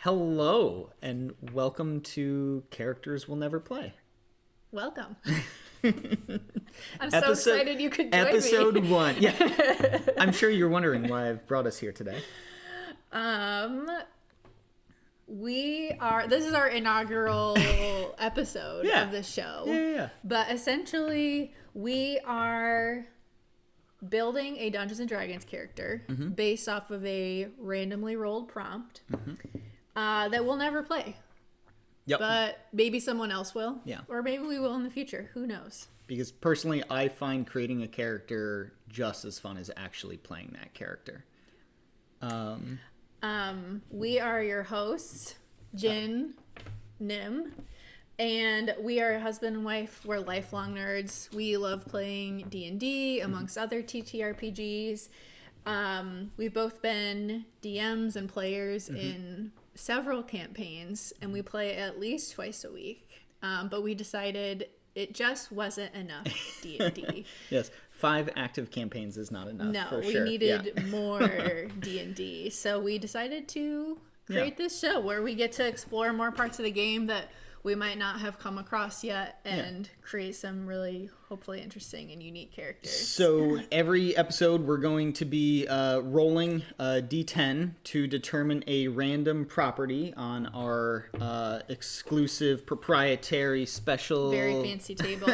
Hello, and welcome to Characters We'll Never Play. Welcome. I'm so excited you could join episode me. 1. Yeah. I'm sure you're wondering why I've brought us here today. This is our inaugural episode of the show. Yeah. But essentially, we are building a Dungeons and Dragons character based off of a randomly rolled prompt that we'll never play. Yep. But maybe someone else will. Yeah. Or maybe we will in the future. Who knows? Because personally, I find creating a character just as fun as actually playing that character. We are your hosts, Jin, Nim, and we are husband and wife. We're lifelong nerds. We love playing D&D amongst other TTRPGs. We've both been DMs and players in several campaigns, and we play at least twice a week. But we decided it just wasn't enough D&D. Yes, 5 active campaigns is not enough. No, for we sure. needed more D&D. So we decided to create this show where we get to explore more parts of the game that we might not have come across yet and create some really, hopefully, interesting and unique characters. So every episode we're going to be rolling a d10 to determine a random property on our exclusive, proprietary, special... Very fancy table.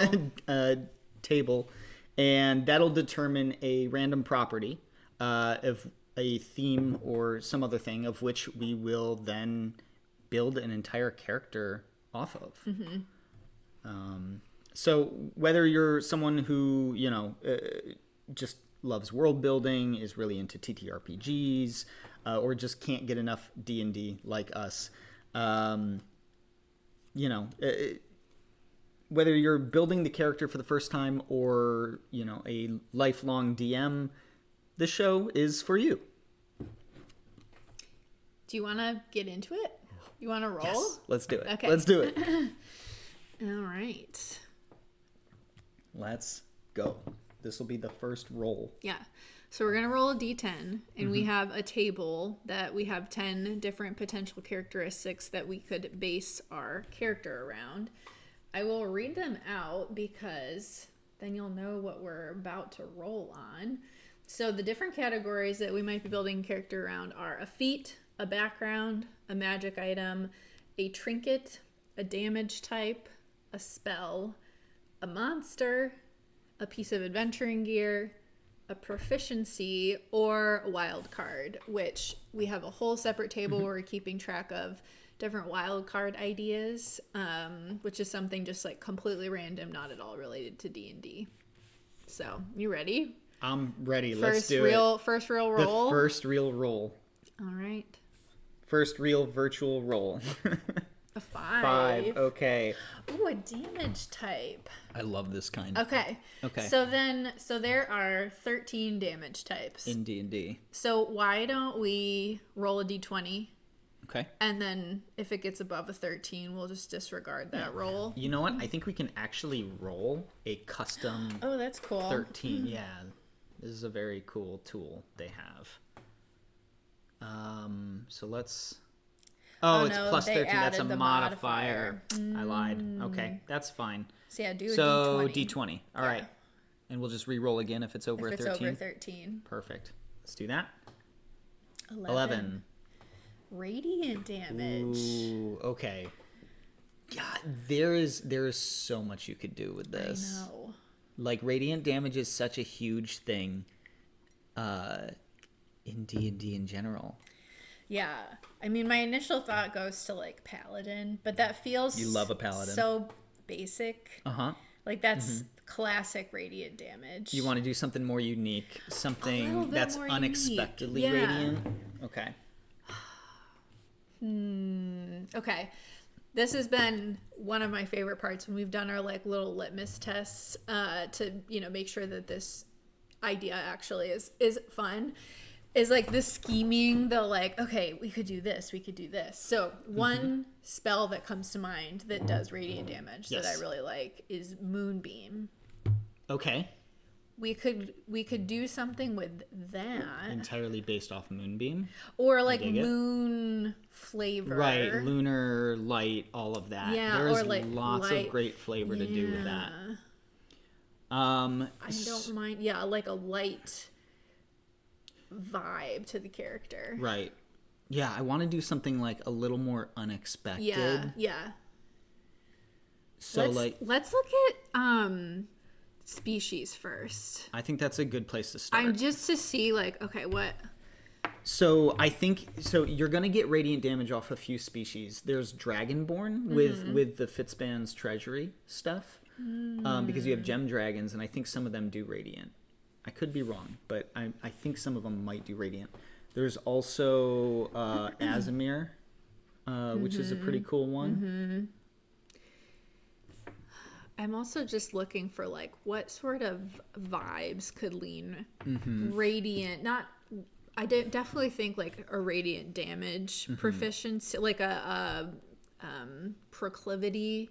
Table. And that'll determine a random property of a theme or some other thing of which we will then build an entire character off of. So whether you're someone who, just loves world building, is really into TTRPGs, or just can't get enough D&D like us, whether you're building the character for the first time or, a lifelong DM, this show is for you. Do you want to get into it? You want to roll? Yes, let's do it. Okay. Let's do it. All right. Let's go. This will be the first roll. Yeah. So we're going to roll a d10, and we have a table that we have 10 different potential characteristics that we could base our character around. I will read them out because then you'll know what we're about to roll on. So the different categories that we might be building a character around are a feat, a background, a magic item, a trinket, a damage type, a spell, a monster, a piece of adventuring gear, a proficiency, or a wild card, which we have a whole separate table where we're keeping track of different wild card ideas, which is something just like completely random, not at all related to D&D. So, you ready? I'm ready. Let's do it. First real roll? The first real roll. All right. First real virtual roll. A 5. 5. Okay. Ooh, a damage type. I love this kind. Okay. So there are 13 damage types. In D&D. So why don't we roll a d20? Okay. And then if it gets above a 13, we'll just disregard that roll. You know what? I think we can actually roll a custom Oh, that's cool. 13. Yeah. This is a very cool tool they have. So let's... Oh, it's no, plus they 13. That's a added the modifier. I lied. Okay, that's fine. So yeah, do a so d20. D20. All right. And we'll just re-roll again if it's over If a 13. it's over 13. Perfect. Let's do that. 11. Radiant damage. Ooh, okay. God, there is so much you could do with this. I know. Like, radiant damage is such a huge thing in D&D in general. Yeah. I mean, my initial thought goes to, like, Paladin, but that feels... You love a Paladin. So basic. Uh-huh. Like, that's classic radiant damage. You want to do something more unique, something that's more unexpectedly unique. Yeah. radiant? Okay. Okay. This has been one of my favorite parts when we've done our, like, little litmus tests to, make sure that this idea actually is fun. Is like the scheming, the like, okay, we could do this. So one spell that comes to mind that does radiant damage that I really like is Moonbeam. Okay. we could do something with that, Entirely based off Moonbeam. or like dig it. moon flavor, Right, lunar, light, all of that. Yeah, There's or like lots light. of great flavor to do with that. I don't mind. Yeah, like a light vibe to the character. Right. Yeah, I want to do something like a little more unexpected. Yeah. So let's look at species first. I think that's a good place to start. I'm just to see like, okay, what. So I think you're gonna get radiant damage off a few species. There's Dragonborn with the Fitzban's treasury stuff, because you have gem dragons, and I think some of them do radiant. I could be wrong, but I think some of them might do radiant. There's also Azimir, which is a pretty cool one. I'm also just looking for like what sort of vibes could lean radiant. I definitely think like a radiant damage proficiency, like a proclivity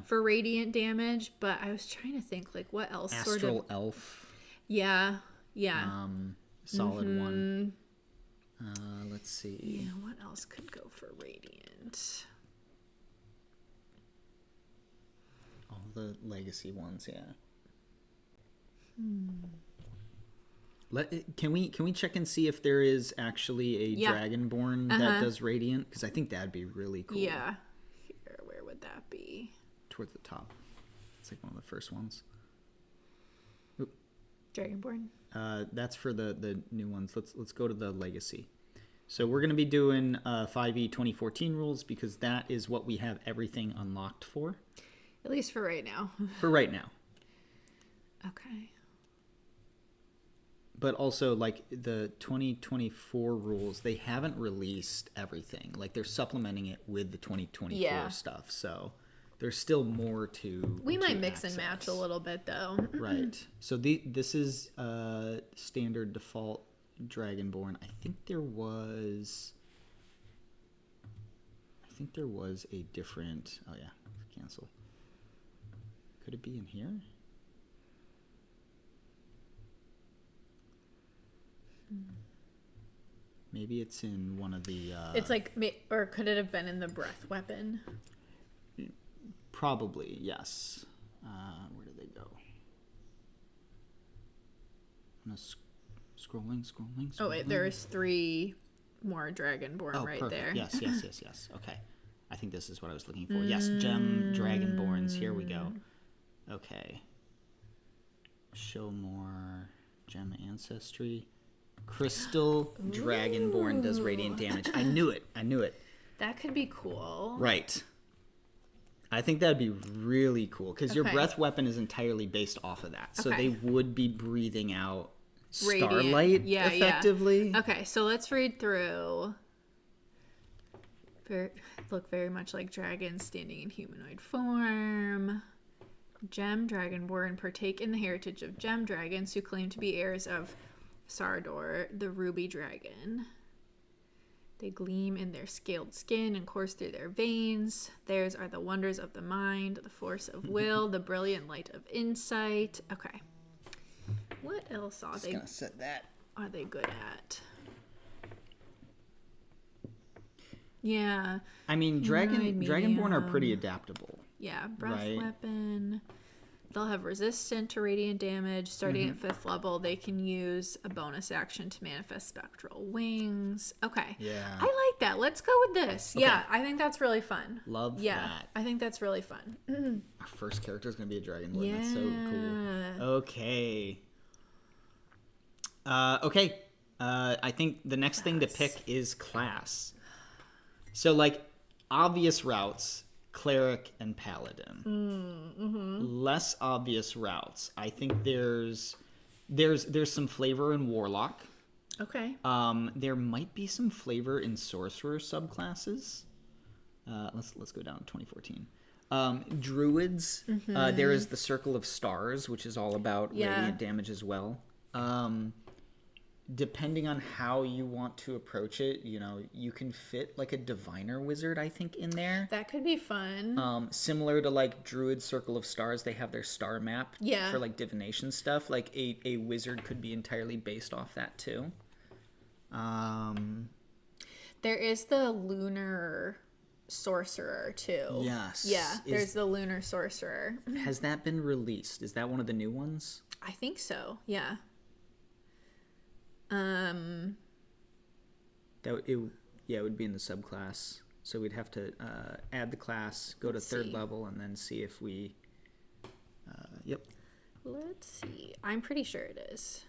for radiant damage. But I was trying to think like what else Astral sort of elf. Yeah. Solid one. Let's see. Yeah, what else could go for radiant? All the legacy ones, yeah. Can we check and see if there is actually a Dragonborn that does radiant? Because I think that'd be really cool. Yeah. Here, where would that be? Towards the top. It's like one of the first ones. Oop. Dragonborn. That's for the new ones. Let's go to the legacy. So we're going to be doing 5e 2014 rules because that is what we have everything unlocked for. At least for right now. For right now. Okay. But also, like, the 2024 rules, they haven't released everything. Like, they're supplementing it with the 2024 stuff. So there's still more to We might mix and match a little bit, though. Right. So this is standard default Dragonborn. I think there was a different... Oh, yeah. Cancel. Could it be in here? Maybe it's in one of the... It's like... Or could it have been in the breath weapon? Probably, yes. Where did they go? Scrolling. Oh, wait. There's 3 more Dragonborn right perfect. there. Yes. Okay. I think this is what I was looking for. Yes, gem Dragonborns. Here we go. Okay. Show more gem ancestry. Crystal Dragonborn does radiant damage. I knew it. That could be cool. Right. I think that'd be really cool because your breath weapon is entirely based off of that. So they would be breathing out starlight effectively. Yeah. Okay, so let's read through. Look very much like dragons standing in humanoid form. Gem Dragonborn partake in the heritage of gem dragons who claim to be heirs of Sardor, the ruby dragon. They gleam in their scaled skin and course through their veins. Theirs are the wonders of the mind, the force of will, the brilliant light of insight. Okay. What else are they? Gonna set that. Are they good at? Yeah. I mean, Dragonborn are pretty adaptable. Yeah, breath weapon. They'll have resistant to radiant damage. Starting at 5th level, they can use a bonus action to manifest spectral wings. Okay. Yeah. I like that. Let's go with this. Okay. Yeah, I think that's really fun. Love that. I think that's really fun. Our first character is going to be a Dragonborn. Yeah. That's so cool. Okay. I think the next thing to pick is class. So, like, obvious routes... Cleric and Paladin. Less obvious routes. I think there's some flavor in Warlock. Okay. There might be some flavor in Sorcerer subclasses. Let's go down to 2014. Druids. There is the Circle of Stars, which is all about radiant damage as well. depending on how you want to approach it, you know, you can fit like a diviner wizard, I think, in there. That could be fun. Similar to like Druid Circle of Stars, they have their star map for like divination stuff. Like a wizard could be entirely based off that too. There is the lunar sorcerer too. Yes. Yeah, there's the lunar sorcerer. Has that been released? Is that one of the new ones? I think so. Yeah. It would be in the subclass. So we'd have to add the class, go to third level, and then see if we. Yep. Let's see. I'm pretty sure it is.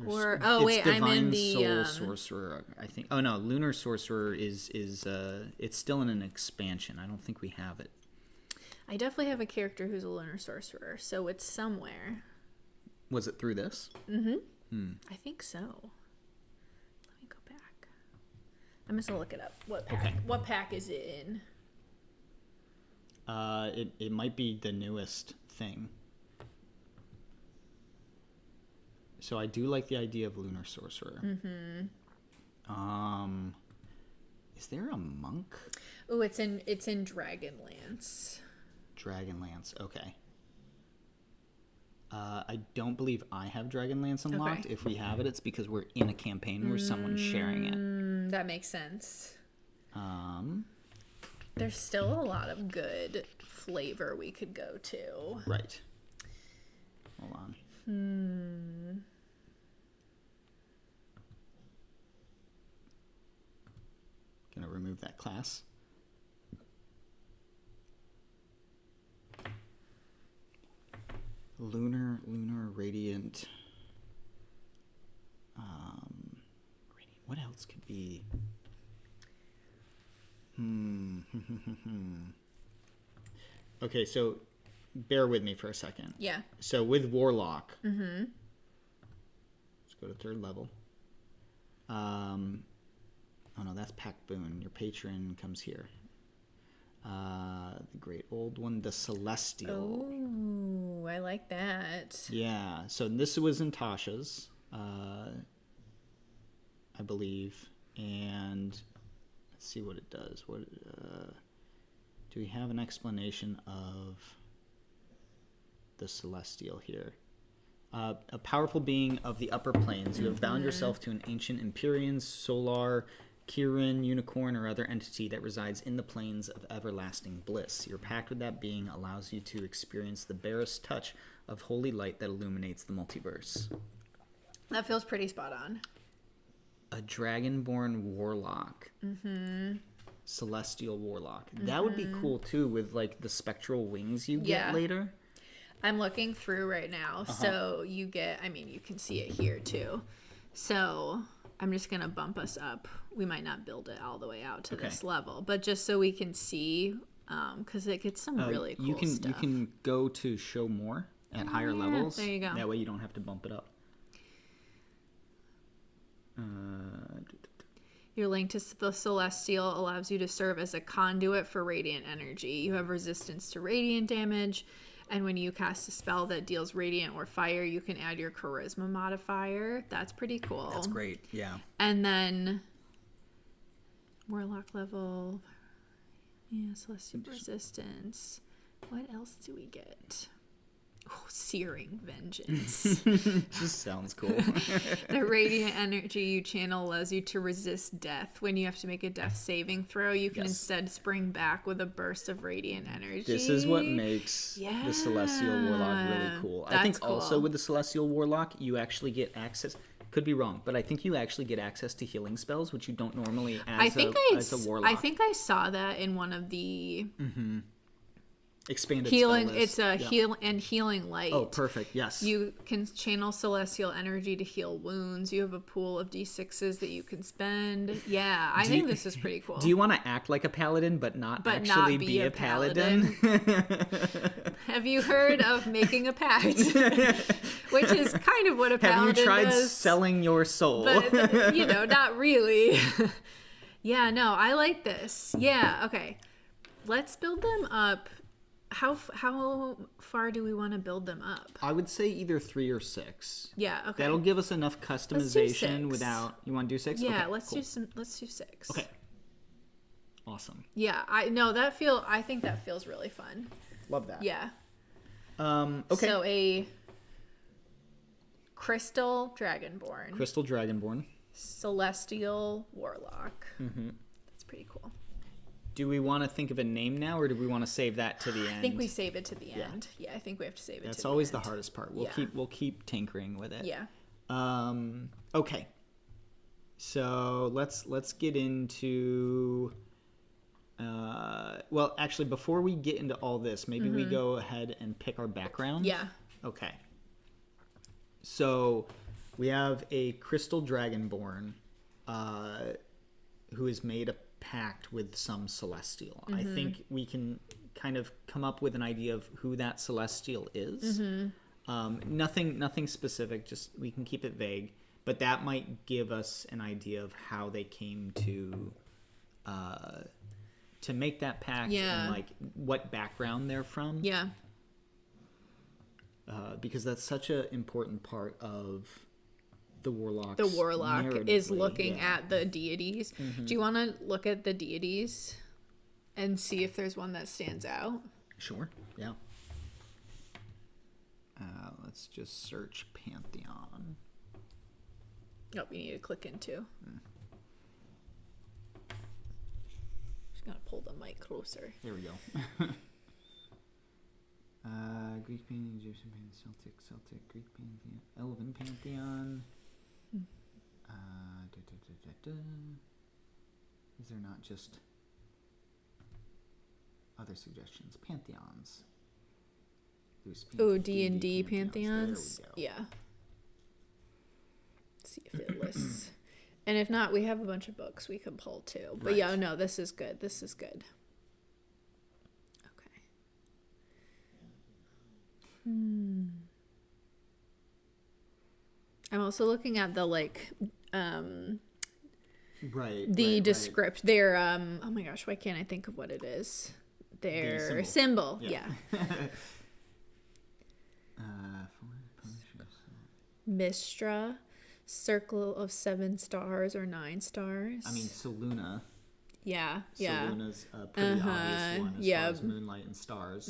I'm in the Soul Sorcerer, I think. Oh no, Lunar Sorcerer is it's still in an expansion. I don't think we have it. I definitely have a character who's a lunar sorcerer, so it's somewhere. Was it through this? I think so. Let me go back. I'm just gonna look it up. What pack? Okay. What pack is it in? It might be the newest thing. So I do like the idea of lunar sorcerer. Is there a monk? Oh, it's in Dragonlance. Dragonlance, okay. I don't believe I have Dragonlance unlocked. Okay. If we have it, it's because we're in a campaign where someone's sharing it. That makes sense. There's still a lot of good flavor we could go to. Right. Hold on. Gonna remove that class. Lunar, radiant. What else could be? Okay, so bear with me for a second. Yeah. So with Warlock, let's go to third level. Oh no, that's pact boon. Your patron comes here. The great old one, the Celestial. Oh, I like that. Yeah, so this was in Tasha's, I believe, and let's see what it does. What do we have an explanation of the Celestial here? A powerful being of the upper planes. You have bound yourself to an ancient Empyrean, Solar, Kirin, unicorn, or other entity that resides in the planes of everlasting bliss. Your pact with that being allows you to experience the barest touch of holy light that illuminates the multiverse. That feels pretty spot on. A Dragonborn Warlock. Celestial Warlock. That would be cool, too, with, like, the spectral wings you get later. I'm looking through right now, so you get, I mean, you can see it here, too. So I'm just going to bump us up. We might not build it all the way out to this level, but just so we can see, because it gets some really cool stuff. You can go to show more at higher levels. There you go. That way you don't have to bump it up. Your link to the Celestial allows you to serve as a conduit for radiant energy. You have resistance to radiant damage, and when you cast a spell that deals radiant or fire, you can add your charisma modifier. That's pretty cool. That's great, yeah. And then Warlock level, Celestial resistance. What else do we get? Oh, searing vengeance. This sounds cool. The radiant energy you channel allows you to resist death. When you have to make a death saving throw, you can instead spring back with a burst of radiant energy. This is what makes the Celestial Warlock really cool. I think also with the Celestial Warlock, you actually get access. Could be wrong, but I think you actually get access to healing spells, which you don't normally as a Warlock. I think I saw that in one of the... expanded healing spell list. It's a heal and healing light. Oh, perfect. Yes, you can channel celestial energy to heal wounds. You have a pool of d6s that you can spend. I think this is pretty cool. Do you want to act like a paladin but not be a paladin? Have you heard of making a pact? Which is kind of what a paladin does. Have you tried selling your soul? But not really. I like this. Okay, let's build them up. How far do we want to build them up? I would say either 3 or 6. Yeah, okay. That'll give us enough customization without. You want to do 6? Yeah, okay, let's cool. let's do 6. Okay. Awesome. Yeah, I think that feels really fun. Love that. Yeah. Okay. So a crystal dragonborn. Crystal Dragonborn. Celestial warlock. That's pretty cool. Do we want to think of a name now, or do we want to save that to the end? I think we save it to the end. Yeah, I think we have to save it. That's to always the end. the hardest part. We'll keep tinkering with it. Yeah. Okay. So let's get into. Well, actually, before we get into all this, maybe we go ahead and pick our background. Yeah. Okay. So we have a crystal dragonborn who has made a pact with some celestial. I think we can kind of come up with an idea of who that celestial is. Nothing specific, just we can keep it vague, but that might give us an idea of how they came to make that pact and like what background they're from. Yeah. Because that's such an important part of the warlock. The warlock is looking yeah. at the deities. Do you want to look at the deities and see if there's one that stands out? Sure. Yeah. Let's just search Pantheon. Oh, we need to click into. Just gotta pull the mic closer. There we go. Greek pantheon, Egyptian pantheon, Celtic, Greek pantheon, Elven pantheon. Is there not just other suggestions? Pantheons. Oh, D&D pantheons. There we go. Yeah. Let's see if it lists. And if not, we have a bunch of books we can pull too. But Right. yeah, no, this is good. This is good. Okay. I'm also looking at the Right. descript their oh my gosh, why can't I think of what it is? Their symbol. Yeah. Mistra, circle of 7 stars or 9 stars. I mean, Selûne. Yeah. Selûne's a pretty obvious one as far as moonlight and stars.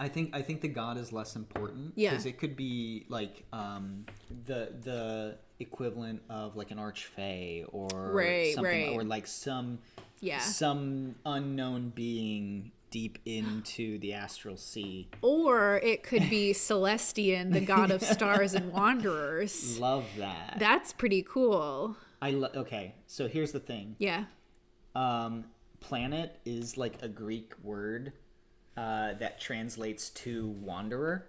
I think the god is less important. Yeah. Because it could be like the equivalent of like an archfey or something, or like some unknown being deep into the astral sea. Or it could be Celestian, the god of stars and wanderers. Love that. That's pretty cool. Okay, so here's the thing. Yeah. Planet is like a Greek word that translates to wanderer,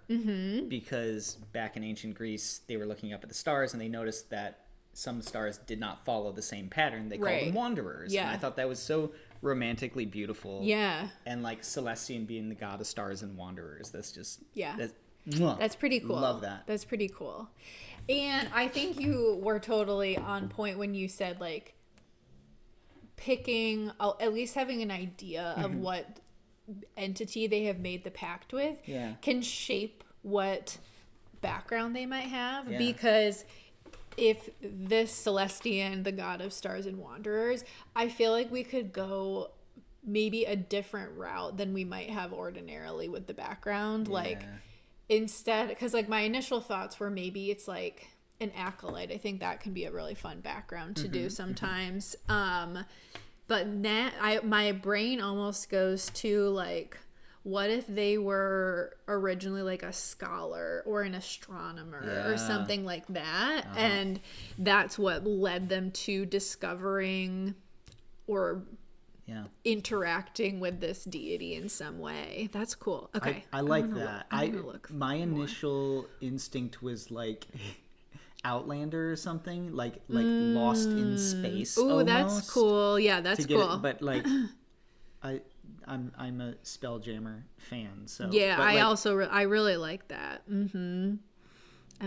because back in ancient Greece they were looking up at the stars and they noticed that some stars did not follow the same pattern. They called them wanderers. Yeah. And I thought that was so romantically beautiful. Yeah. And like Celestian being the god of stars and wanderers. That's just that's pretty cool. Love that. That's pretty cool. And I think you were totally on point when you said like picking, at least having an idea of what entity they have made the pact with can shape what background they might have. Because if this Celestian, the god of stars and wanderers, I feel like we could go maybe a different route than we might have ordinarily with the background. Like instead, because like my initial thoughts were maybe it's like an acolyte. I think that can be a really fun background to do sometimes. But my brain almost goes to like, what if they were originally like a scholar or an astronomer or something like that? And that's what led them to discovering or interacting with this deity in some way. That's cool. Okay. I like that. My initial instinct was like Outlander or something, like Lost in Space. Ooh, that's cool. Yeah, that's cool. But like I'm a Spelljammer fan, so yeah, but, I like, also I really like that. I'm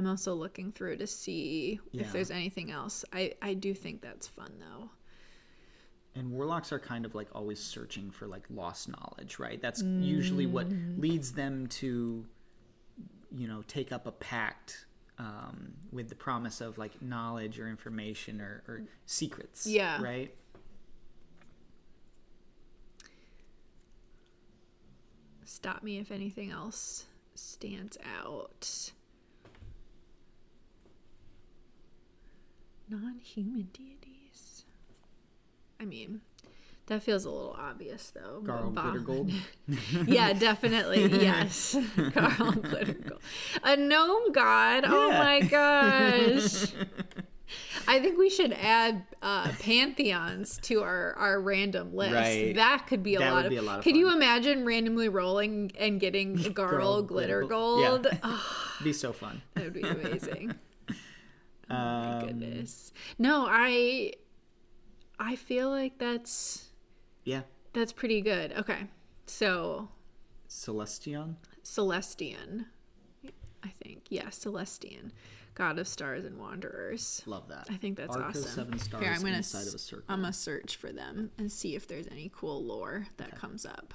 also looking through to see if there's anything else. I do think that's fun though. and warlocks are kind of like always searching for like lost knowledge, right? That's usually what leads them to, take up a pact with the promise of like knowledge or information or secrets. Yeah. Right. Stop me if anything else stands out. Non-human deities. I mean, that feels a little obvious, though. Garl Glittergold. Yeah, definitely. Yes. Garl Glittergold. A gnome god. Oh my gosh. I think we should add pantheons to our random list. Right. That could be a lot of fun. Could you imagine randomly rolling and getting Garl Glittergold? Yeah. Oh, It'd be so fun. that would be amazing. Oh my goodness. No, I feel like that's pretty good. Okay. So Celestian? Celestian. I think. Yeah, Celestian. God of stars and wanderers. Love that. I think that's Arc of awesome. 7 stars Here, I'm inside of a circle. I'm gonna search for them and see if there's any cool lore that comes up.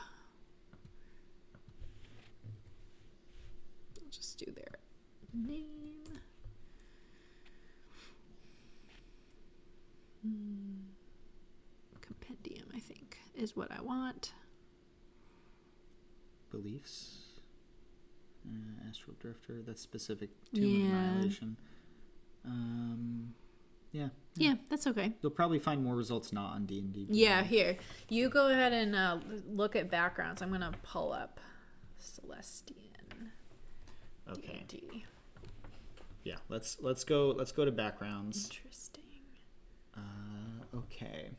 I'll just do their name. Compendium, I think, is what I want. Beliefs. Astral Drifter. That's specific to Annihilation. Yeah, that's okay. You'll probably find more results not on D&D. Yeah, here. You go ahead and look at backgrounds. I'm going to pull up Celestian. Okay. D&D. Yeah, let's go to backgrounds. Interesting. Okay.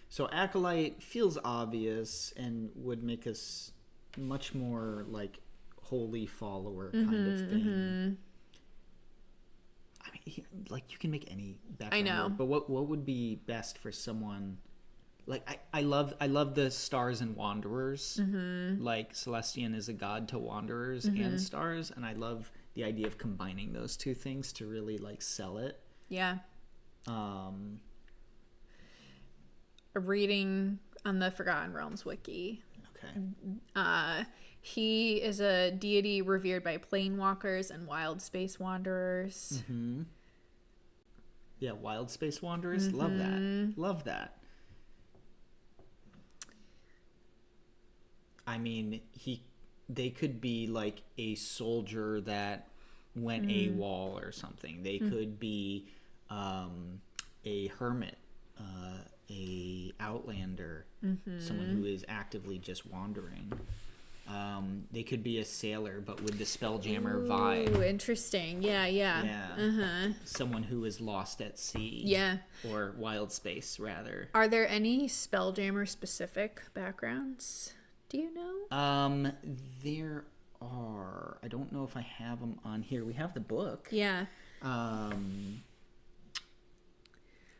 So Acolyte feels obvious and would make us much more like holy follower kind of thing. I mean, like you can make any background. I know. Work, but what would be best for someone? Like I love the stars and wanderers. Like Celestian is a god to wanderers and stars, and I love the idea of combining those two things to really like sell it. Yeah. A reading on the Forgotten Realms wiki. Okay. He is a deity revered by planewalkers and wild space wanderers. Yeah, wild space wanderers. Love that. Love that. I mean, they could be like a soldier that went AWOL or something. They could be a hermit, a outlander, someone who is actively just wandering. They could be a sailor, but with the Spelljammer vibe. Ooh, interesting. Yeah. Someone who is lost at sea. Yeah. Or wild space, rather. Are there any Spelljammer specific backgrounds? Do you know? There are. I don't know if I have them on here. We have the book. Yeah.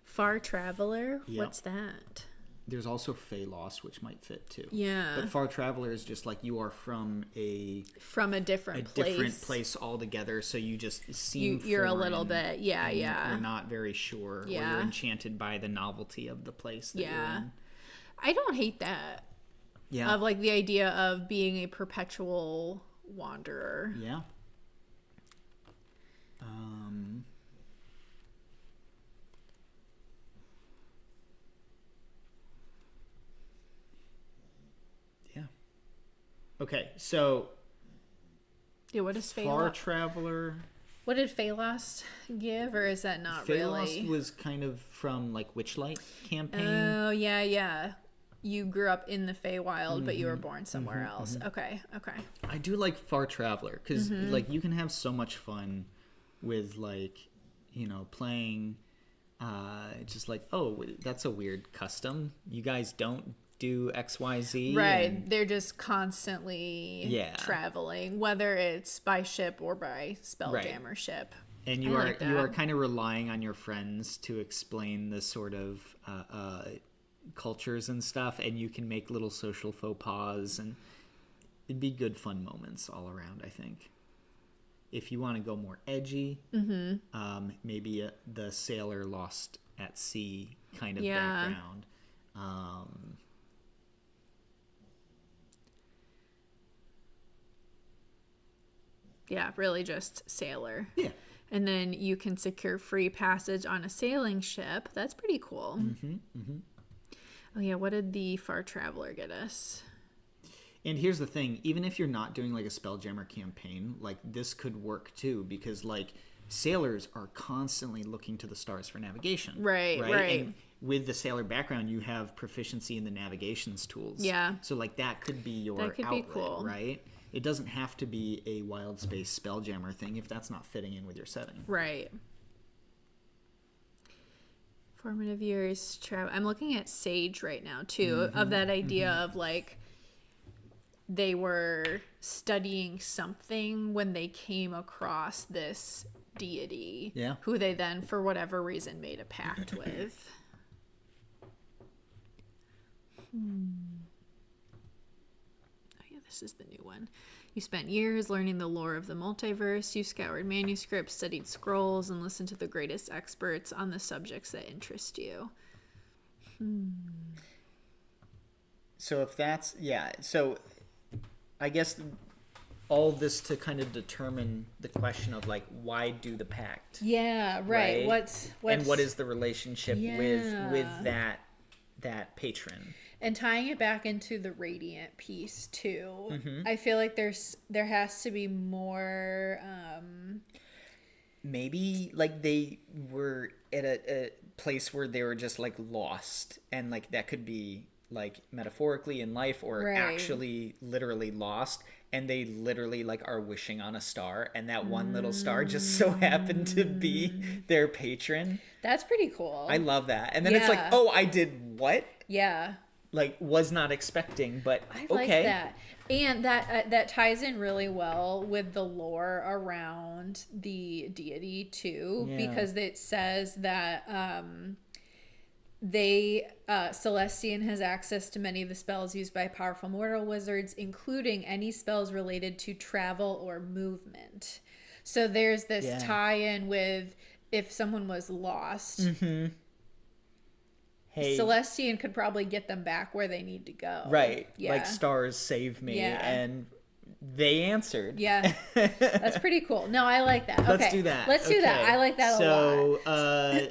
Far Traveler. Yep. What's that? There's also Phalos, which might fit too. Yeah. But Far Traveler is just like you are from a different place altogether, so you just seem you're a little bit yeah. You're not very sure. Yeah. Or you're enchanted by the novelty of the place that you're in. I don't hate that. Yeah. Of like the idea of being a perpetual wanderer. Yeah. Okay, so Yeah, what is Phalos? Far Traveler. What did Phalos give, or is that not Phalos really? was kind of from like Witchlight campaign. Oh yeah. You grew up in the Feywild, but you were born somewhere else. Okay. I do like Far Traveler because like you can have so much fun with like playing. Just like, oh, that's a weird custom. You guys don't do XYZ. Right. And They're just constantly traveling, whether it's by ship or by Spelljammer ship. And you are kind of relying on your friends to explain the sort of cultures and stuff, and you can make little social faux pas, and it'd be good fun moments all around, I think. If you want to go more edgy, maybe the sailor lost at sea kind of background. Yeah, really just sailor. Yeah. And then you can secure free passage on a sailing ship. That's pretty cool. Oh, yeah. What did the Far Traveler get us? And here's the thing. Even if you're not doing like a Spelljammer campaign, like this could work too, because like sailors are constantly looking to the stars for navigation. Right. And with the sailor background, you have proficiency in the navigations tools. Yeah. So like that could be your outlet, be cool. Right? It doesn't have to be a wild space Spelljammer thing if that's not fitting in with your setting. Right. Formative years travel. I'm looking at Sage right now too, of that idea of like they were studying something when they came across this deity, who they then for whatever reason made a pact with. This is the new one. You spent years learning the lore of the multiverse. You scoured manuscripts, studied scrolls, and listened to the greatest experts on the subjects that interest you. So if that's, so I guess all this to kind of determine the question of like, why do the pact? Yeah, right. What's and what is the relationship with that patron? And tying it back into the radiant piece too, I feel like there has to be more. Maybe like they were at a place where they were just like lost, and like that could be like metaphorically in life or actually literally lost, and they literally like are wishing on a star, and that one little star just so happened to be their patron. That's pretty cool. I love that. And then it's like, oh, I did what? Yeah. Like was not expecting, but I like that. And that ties in really well with the lore around the deity too, because it says that Celestian has access to many of the spells used by powerful mortal wizards, including any spells related to travel or movement. So there's this tie-in with if someone was lost, Celestian could probably get them back where they need to go. Right. Yeah. Like stars save me. Yeah. And they answered. Yeah. That's pretty cool. No, I like that. Okay. Let's do that. Let's do that. I like that a lot.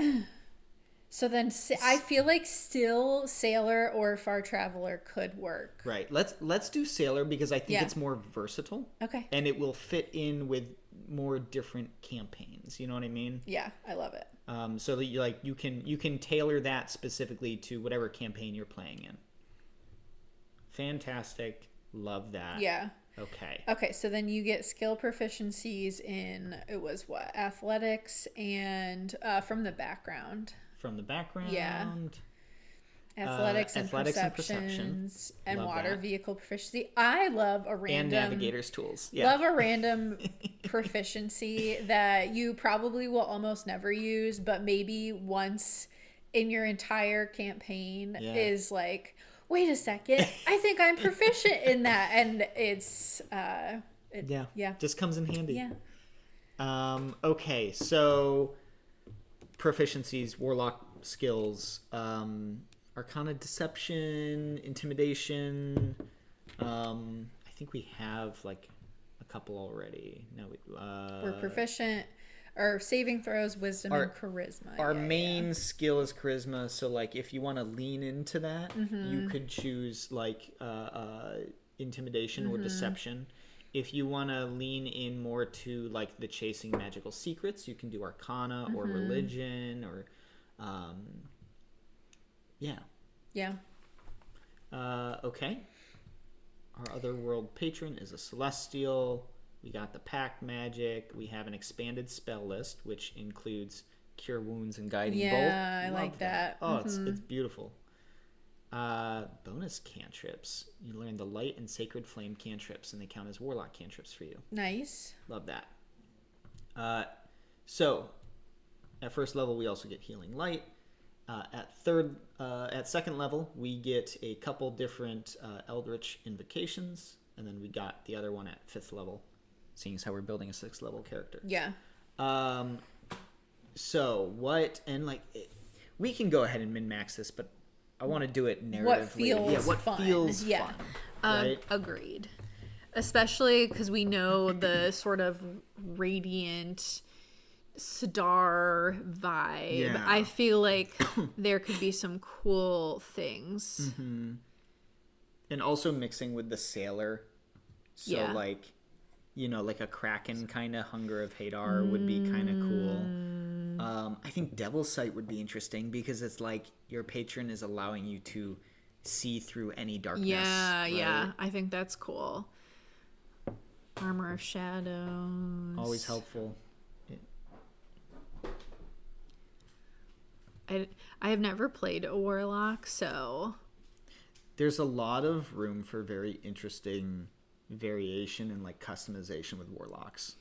So then I feel like still Sailor or Far Traveler could work. Right. Let's do Sailor because I think it's more versatile. Okay. And it will fit in with more different campaigns. You know what I mean? Yeah, I love it. So that you can tailor that specifically to whatever campaign you're playing in. Fantastic. Love that. Yeah. Okay, so then you get skill proficiencies in, it was what? Athletics and from the background. Yeah. Athletics and perceptions and water vehicle proficiency. I love a random... And navigator's tools. Yeah. Love a random proficiency that you probably will almost never use, but maybe once in your entire campaign is like, wait a second, I think I'm proficient in that. And it's... just comes in handy. Yeah. Okay, so proficiencies, warlock skills... Arcana, deception, intimidation. I think we have like a couple already. No, we're proficient. Our saving throws, wisdom, and charisma. Our main skill is charisma. So like, if you want to lean into that, you could choose like intimidation or deception. If you want to lean in more to like the chasing magical secrets, you can do Arcana or religion or. Yeah. Okay. Our other world patron is a celestial. We got the pact magic. We have an expanded spell list, which includes cure wounds and guiding bolt. Yeah, I like that. Oh, it's beautiful. Bonus cantrips. You learn the light and sacred flame cantrips, and they count as warlock cantrips for you. Nice. Love that. So at first level, we also get healing light. At second level, we get a couple different Eldritch invocations, and then we got the other one at 5th level, seeing as how we're building a 6th level character. Yeah. So what, and like, we can go ahead and min-max this, but I want to do it narratively. What feels fun. Fun, right? Agreed. Especially because we know the sort of radiant star vibe. Yeah. I feel like there could be some cool things. Mm-hmm. And also mixing with the sailor. So Yeah. like, you know, like a Kraken kind of Hunger of Hadar would be kind of cool. I think Devil's Sight would be interesting because it's like your patron is allowing you to see through any darkness. Yeah, right? yeah. I think that's cool. Armor of Shadows. Always helpful. I have never played a Warlock, so... There's a lot of room for very interesting variation and like customization with Warlocks.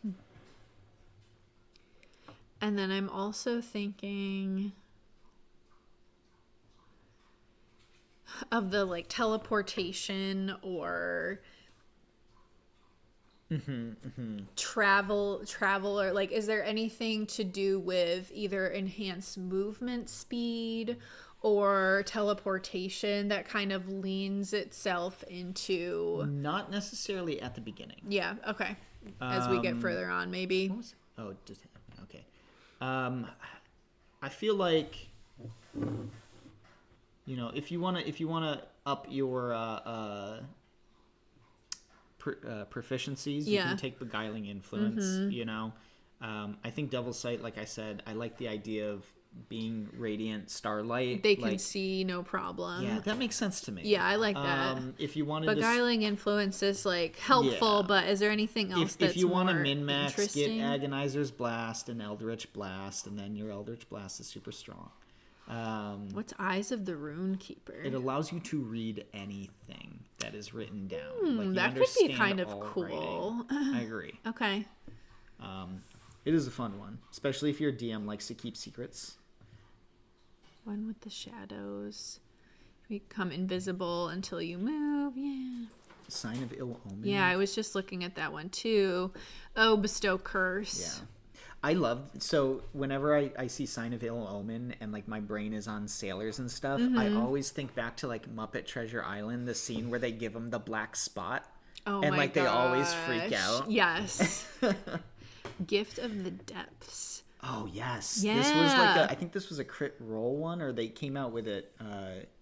And then I'm also thinking of the like teleportation or travel or like, is there anything to do with either enhanced movement speed or teleportation that kind of leans itself into... Not necessarily at the beginning. Yeah, okay. As we get further on, maybe. What was it? Oh, just okay. I feel like, you know, if you wanna up your proficiencies, you can take Beguiling Influence. You know, I think Devil's Sight, like I said, I like the idea of being radiant starlight. They can see no problem. Yeah, that makes sense to me. Yeah, I like that. If you wanted Beguiling Influence is like helpful, Yeah. but is there anything else that's if you want to min-max, get interesting? Agonizer's Blast and Eldritch Blast, and then your Eldritch Blast is super strong. What's Eyes of the Rune Keeper? It allows you to read anything that is written down. Like, you that could be understand kind of all cool. writing. I agree. Okay. It is a fun one, especially if your DM likes to keep secrets. One with the shadows. Become invisible until you move. Yeah. Sign of Ill Omen. Yeah, I was just looking at that one too. Oh, Bestow Curse. Yeah. I love, so whenever I see Sign of Ill Omen and like my brain is on sailors and stuff, I always think back to like Muppet Treasure Island, the scene where they give them the black spot. Oh and my like they always freak out. Yes. Gift of the Depths. Oh yes. Yeah. This was like I think this was a crit roll one, or they came out with it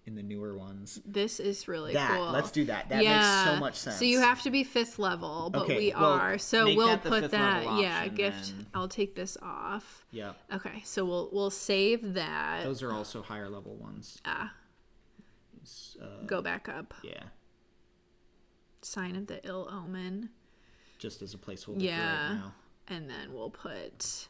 in the newer ones. This is really cool. Let's do that. That makes so much sense. So you have to be 5th level, but Okay, we well, are. So make we'll that the put 5th that. level Yeah, option, gift. then. I'll take this off. Yeah. Okay, so we'll save that. Those are also higher level ones. Go back up. Yeah. Sign of the Ill Omen. Just as a placeholder for right now. And then we'll put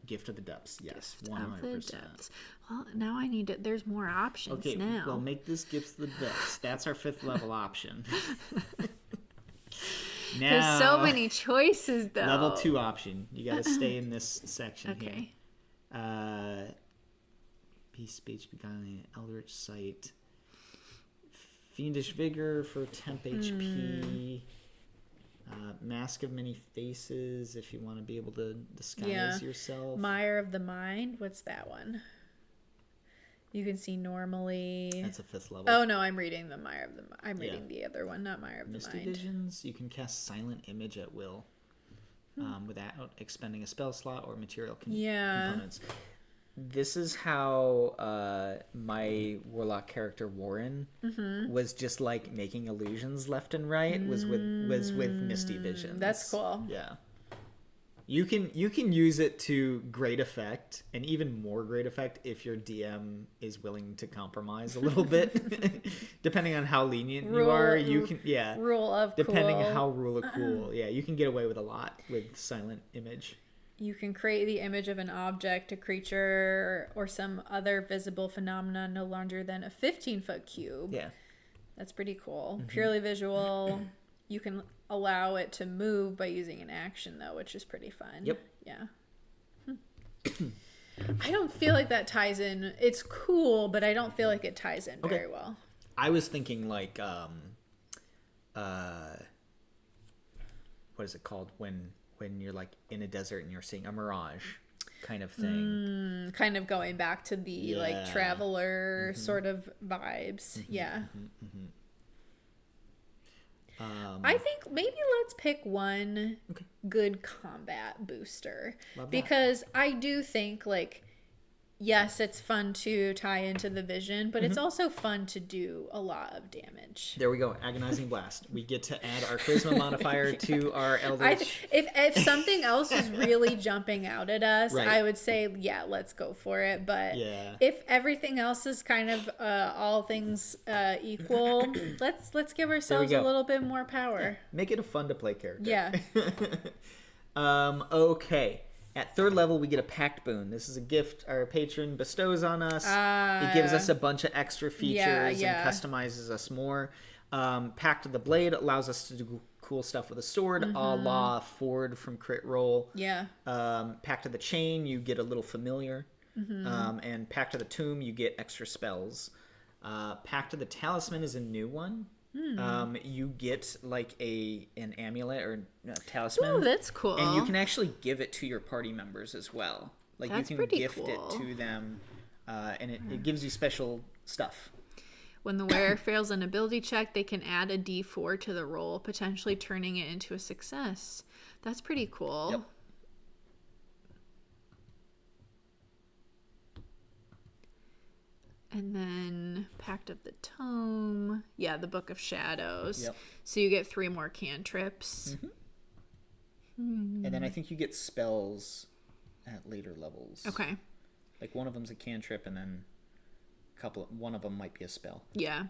Gift of the Depths. Yes, Gift 100%. of the Depths. Well, now I need to. There's more options Okay, now. well, make this Gift of the Depths. That's our 5th level option. Now, There's so many choices, though. Level 2 option. You got to stay in this section Okay. here. Beast Speech, Beguiling, Eldritch Sight, Fiendish Vigor for temp HP. Mask of Many Faces, if you want to be able to disguise yourself. Mire of the Mind. What's that one? You can see normally. That's a 5th level. Oh no, I'm reading the Mire of the. I'm reading the other one, not Mire of Misty the Mind. Visions. You can cast Silent Image at will, without expending a spell slot or material components. This is how my Warlock character Warren was just like making illusions left and right. Was with Misty Visions. That's cool. Yeah. You can use it to great effect, and even more great effect if your DM is willing to compromise a little bit, depending on how lenient you are. You can Rule of depending cool. on how rule of cool. Yeah, you can get away with a lot with Silent Image. You can create the image of an object, a creature, or some other visible phenomenon no larger than a 15-foot cube. Yeah. That's pretty cool. Purely visual. You can allow it to move by using an action, though, which is pretty fun. Yep. Yeah. I don't feel like that ties in. It's cool, but I don't feel like it ties in very well. I was thinking like, what is it called when you're like in a desert and you're seeing a mirage kind of thing. Kind of going back to the like traveler sort of vibes. Yeah. I think maybe let's pick one good combat booster. Because I do think like, yes, it's fun to tie into the vision, but it's also fun to do a lot of damage. There we go. Agonizing Blast. We get to add our charisma modifier to our Eldritch. If something else is really jumping out at us, I would say, yeah, let's go for it. But if everything else is kind of all things equal, let's give ourselves a little bit more power. Yeah. Make it a fun to play character. Yeah. Okay. At 3rd level, we get a pact boon. This is a gift our patron bestows on us. It gives us a bunch of extra features and customizes us more. Pact of the Blade allows us to do cool stuff with a sword, a la Ford from Crit Roll. Yeah. Pact of the Chain, you get a little familiar. And Pact of the Tomb, you get extra spells. Pact of the Talisman is a new one. You get like an amulet or a talisman. Oh, that's cool. And you can actually give it to your party members as well. Like that's you can gift it to them, and it gives you special stuff. When the wearer fails an ability check, they can add a D4 to the roll, potentially turning it into a success. That's pretty cool. Yep. And then Pact of the Tome. Yeah, the Book of Shadows. Yep. So you get 3 more cantrips. And then I think you get spells at later levels. Okay. Like one of them's a cantrip, and then one of them might be a spell. Yeah.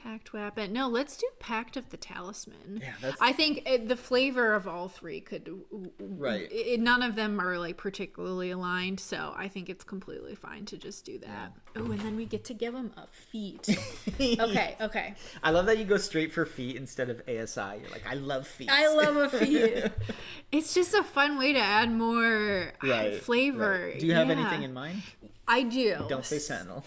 Pact weapon. No, let's do Pact of the Talisman. Yeah, I think the flavor of all 3 could... none of them are like particularly aligned, so I think it's completely fine to just do that. Oh, and then we get to give them a feat. Okay. I love that you go straight for feet instead of ASI. You're like, I love feet. I love a feat. It's just a fun way to add more flavor. Right. Do you have anything in mind? I do. Don't say Sentinel.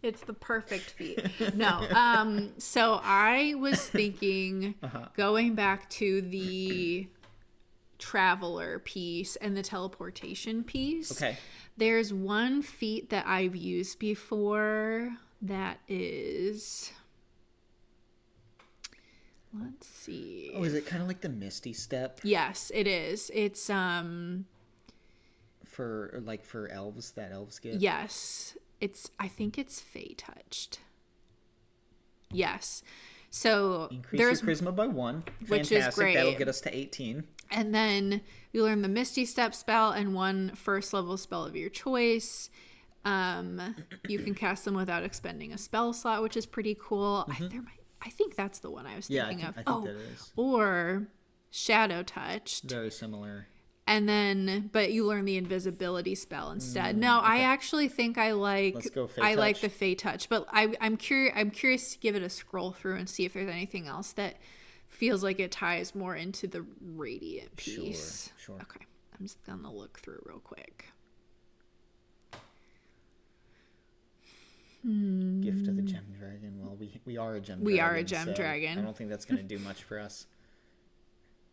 It's the perfect feat. No. So I was thinking going back to the traveler piece and the teleportation piece. Okay. There's one feat that I've used before that is... Let's see. Oh, is it kind of like the Misty Step? Yes, it is. It's for elves that elves get? Yes. I think it's Fey touched. Yes. So increase your charisma by 1. Fantastic. Which is great. That'll get us to 18. And then you learn the Misty Step spell and 1 first level spell of your choice. You can cast them without expending a spell slot, which is pretty cool. I think that's the one I was thinking of. I think that is. Or Shadow Touched. Very similar. And then, but you learn the invisibility spell instead. No, okay. I actually think I like the Fey Touch, but I'm curious to give it a scroll through and see if there's anything else that feels like it ties more into the radiant piece. Sure. Okay, I'm just gonna look through real quick. Gift of the Gem Dragon. Well, we are a Gem Dragon. We are a Gem Dragon. I don't think that's going to do much for us.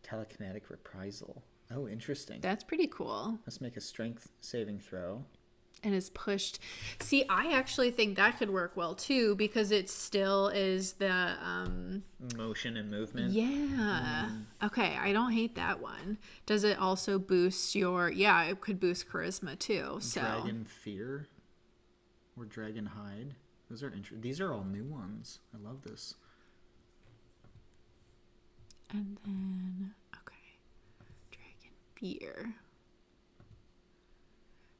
Telekinetic Reprisal. Oh, interesting. That's pretty cool. Let's make a strength saving throw. And is pushed. See, I actually think that could work well too because it still is the motion and movement. Yeah. Okay, I don't hate that one. Does it also boost your? Yeah, it could boost charisma too. So Dragon Fear or Dragon Hide. Those are These are all new ones. I love this. And then Fear.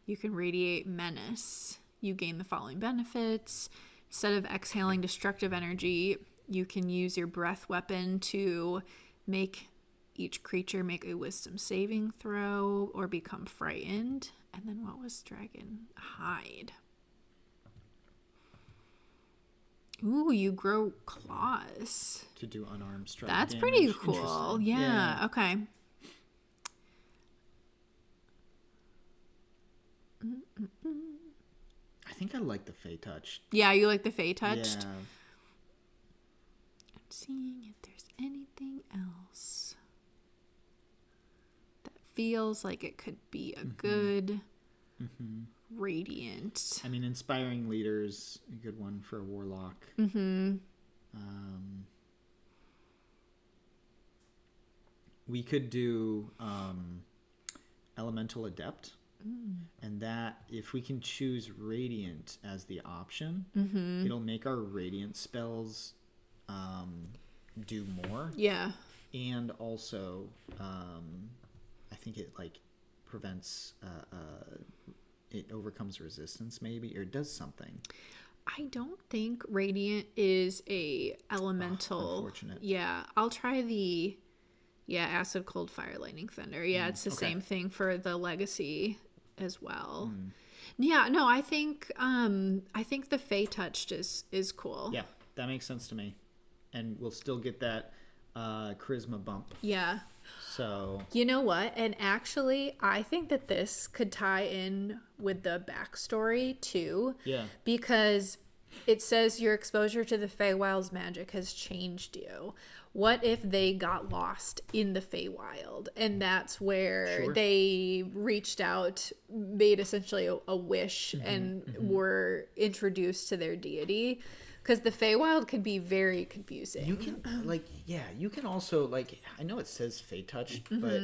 You can radiate menace. You gain the following benefits. Instead of exhaling destructive energy, you can use your breath weapon to make each creature make a wisdom saving throw or become frightened. And then what was Dragon Hide? Ooh, you grow claws. to do unarmed strike. That's damage. pretty cool. Interesting. Yeah. Okay. I think I like the Fey touch. Yeah, you like the Fey touched? Yeah. I'm seeing if there's anything else that feels like it could be a good radiant. I mean, inspiring leaders, a good one for a warlock. We could do elemental adept, and that if we can choose radiant as the option, it'll make our radiant spells do more. Yeah. And also, I think it like prevents it overcomes resistance maybe, or it does something. I don't think radiant is a elemental. Unfortunate. Yeah, I'll try the acid, cold, fire, lightning, thunder. Yeah, it's the same thing for the legacy as well. Yeah, no, I think the Fey touched is cool. Yeah, that makes sense to me, and we'll still get that charisma bump. Yeah. So You know what? And actually, I think that this could tie in with the backstory too. yeah, Because it says your exposure to the Feywild's magic has changed you. What if they got lost in the Feywild? And that's where they reached out, made essentially a wish, and were introduced to their deity. Because the Feywild can be very confusing. you can you can also like, I know it says Fey touched, but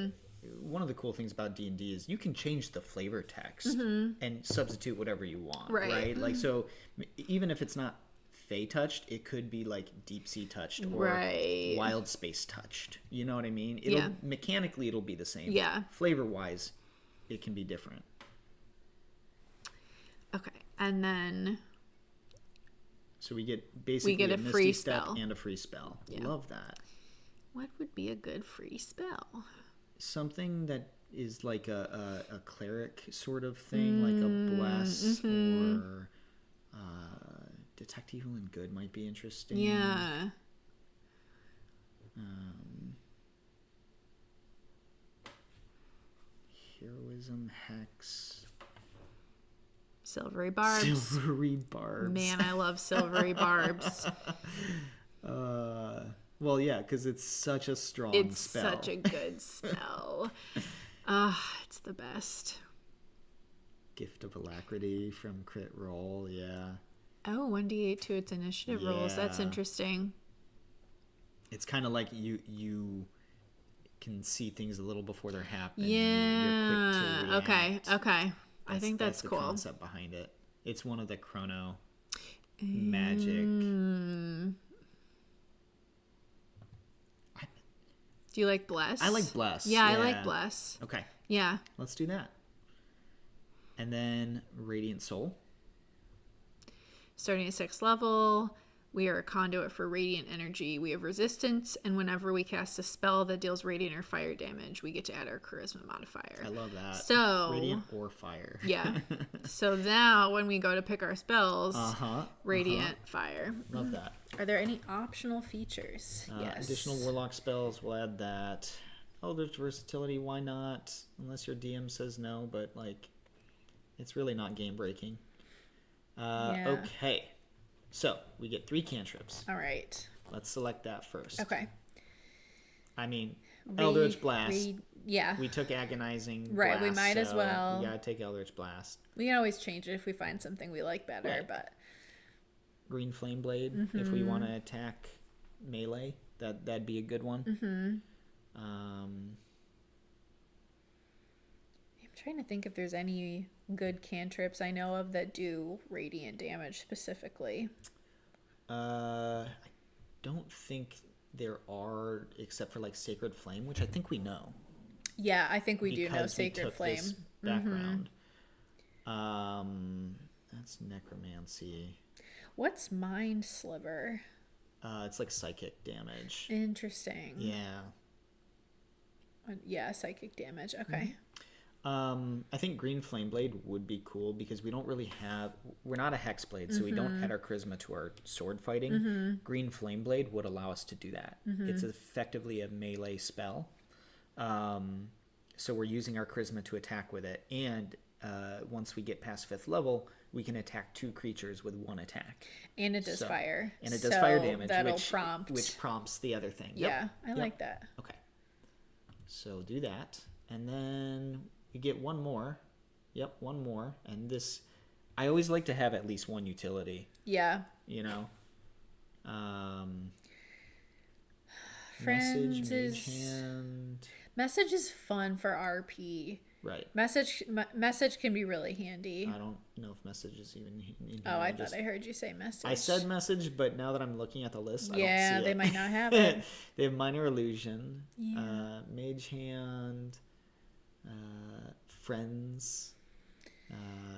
one of the cool things about D&D is you can change the flavor text and substitute whatever you want, right? Like, so even if it's not Fey touched, it could be like deep sea touched or wild space touched. You know what I mean? Mechanically it'll be the same. Yeah. Flavor wise, it can be different. Okay, and then So we get basically a Misty free Step spell. and a free spell. Yeah. Love that. what would be a good free spell? Something that is like a cleric sort of thing, like a bless or detect evil and good might be interesting. Yeah. Heroism, hex, Silvery barbs. silvery barbs. Man, I love silvery barbs. Well, yeah, because it's such a strong It's spell. such a good spell. It's the best. Gift of alacrity from crit roll. Yeah, Oh, 1d8 to its initiative rolls. That's Yeah. interesting. it's kind of like you can see things a little before they're happening. Yeah. You're quick to react. Okay. I think that's the cool. concept behind it. It's one of the chrono magic. Do you like bless? I like bless. Yeah, I like bless. Okay, Yeah. let's do that. And then radiant soul. Starting at 6th level, we are a conduit for radiant energy. We have resistance, and whenever we cast a spell that deals radiant or fire damage, we get to add our charisma modifier. I love that. So Radiant or fire. yeah. So now when we go to pick our spells, Uh-huh. radiant, fire. Love that. Are there any optional features? Yes. Additional warlock spells, we'll add that. Oh, there's versatility, why not? Unless your DM says no, but like, it's really not game breaking. Yeah. Okay. So, we get 3 cantrips. All right. Let's select that first. Okay. I mean, Eldritch Blast. Yeah. We took Agonizing Right, we Blast, might as so well. We gotta take Eldritch Blast. We can always change it if we find something we like better, Right. but Green Flame Blade, if we want to attack melee, that'd be a good one. I'm trying to think if there's any good cantrips I know of that do radiant damage specifically. I don't think there are, except for like Sacred Flame, which I think we know. Yeah, I think we do know because we Sacred took Flame. this background. That's necromancy. What's Mind Sliver? It's like psychic damage. Interesting. Yeah. Yeah, psychic damage. Okay. I think green flame blade would be cool because we're not a hex blade, so we don't add our charisma to our sword fighting. Green flame blade would allow us to do that. It's effectively a melee spell. So we're using our charisma to attack with it, and once we get past 5th level, we can attack 2 creatures with 1 attack. And it does fire. And it does fire damage, that'll which prompts the other thing. Yeah, I like that. Okay. So do that, and then we get one more. Yep, one more. And this, I always like to have at least one utility. Yeah. You know? Friends mage hand. Message is fun for RP. Right. Message can be really handy. I don't know if message is even in here. I thought I heard you say message. I said message, but now that I'm looking at the list, I don't see it. They might not have it. They have minor illusion, Yeah. mage hand, friends,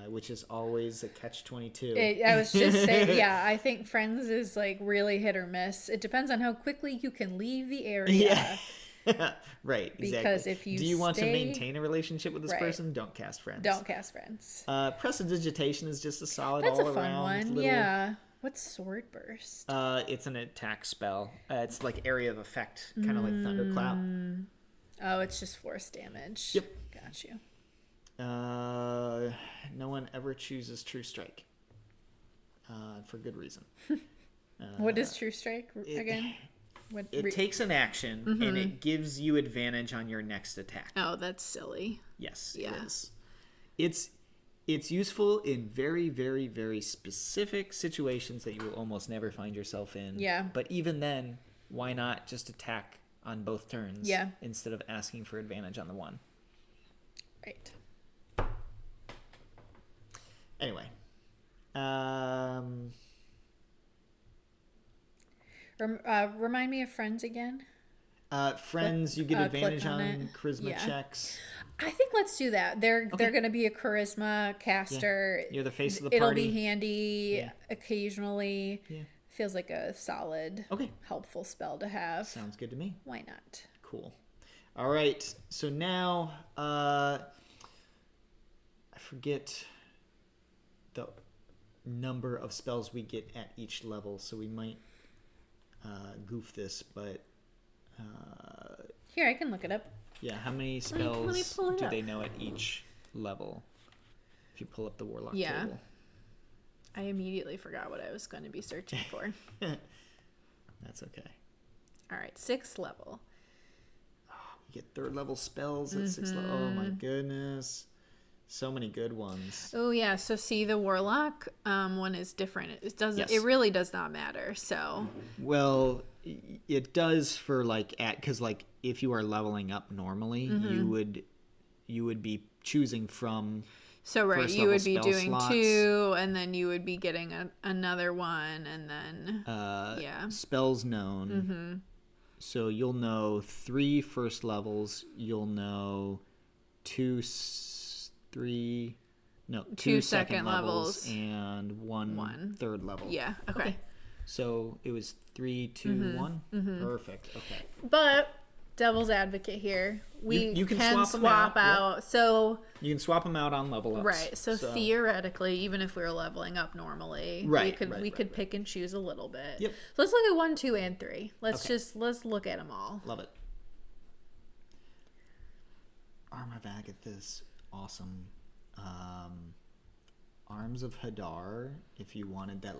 which is always a catch-22. I was just saying, I think friends is like really hit or miss. It depends on how quickly you can leave the area. Yeah. Right, exactly. Because if you do you want to maintain a relationship with this Right. person? Don't cast friends. Don't cast friends. Prestidigitation is just a solid That's all a fun around one. little... Yeah. What's sword burst? It's an attack spell. It's like area of effect, kind of like thunderclap. Oh, it's just force damage. Yep. Got you. No one ever chooses True Strike. For good reason. What is True Strike again? It takes an action and it gives you advantage on your next attack. Oh, that's silly. Yes, Yeah. it is. It's useful in very, very, very specific situations that you will almost never find yourself in. Yeah. But even then, why not just attack on both turns? Yeah. Instead of asking for advantage on the one. Right. Anyway. Remind me of friends again. Friends, you get advantage on on it. charisma Yeah. checks. I think let's do that. They're going to be a charisma caster. You're the face of the It'll party. be handy Yeah. occasionally. Yeah. Feels like a solid, Okay. helpful spell to have. Sounds good to me. Why not? Cool. All right. So now, I forget the number of spells we get at each level, so we might goof this, but Here, I can look it up. yeah, how many Let me spells pull it do up. they know at each level? If you pull up the Warlock Yeah. table. I immediately forgot what I was going to be searching for. That's okay. All right, 6th level. You get 3rd level spells at 6th level. Oh my goodness. So many good ones. Oh yeah, so see the Warlock one is different. It doesn't. Yes. It really does not matter. So Well, it does for because if you are leveling up normally, you would be choosing from. So right, first you would level be spell doing slots. 2, and then you would be getting another one, and then yeah. Spells known. So you'll know 3 first levels. You'll know 2 second levels and one third level. Yeah. Okay. So it was 3, 2, 1. Perfect. Okay. But devil's advocate here, we You can can swap 'em swap out, out. So You can swap them out on level ups. right. So theoretically, even if we were leveling up normally, we could pick and choose a little bit. Yep. So let's look at 1, 2, and 3. Let's look at them all. Love it. Armor Vag at this awesome. Arms of Hadar, if you wanted that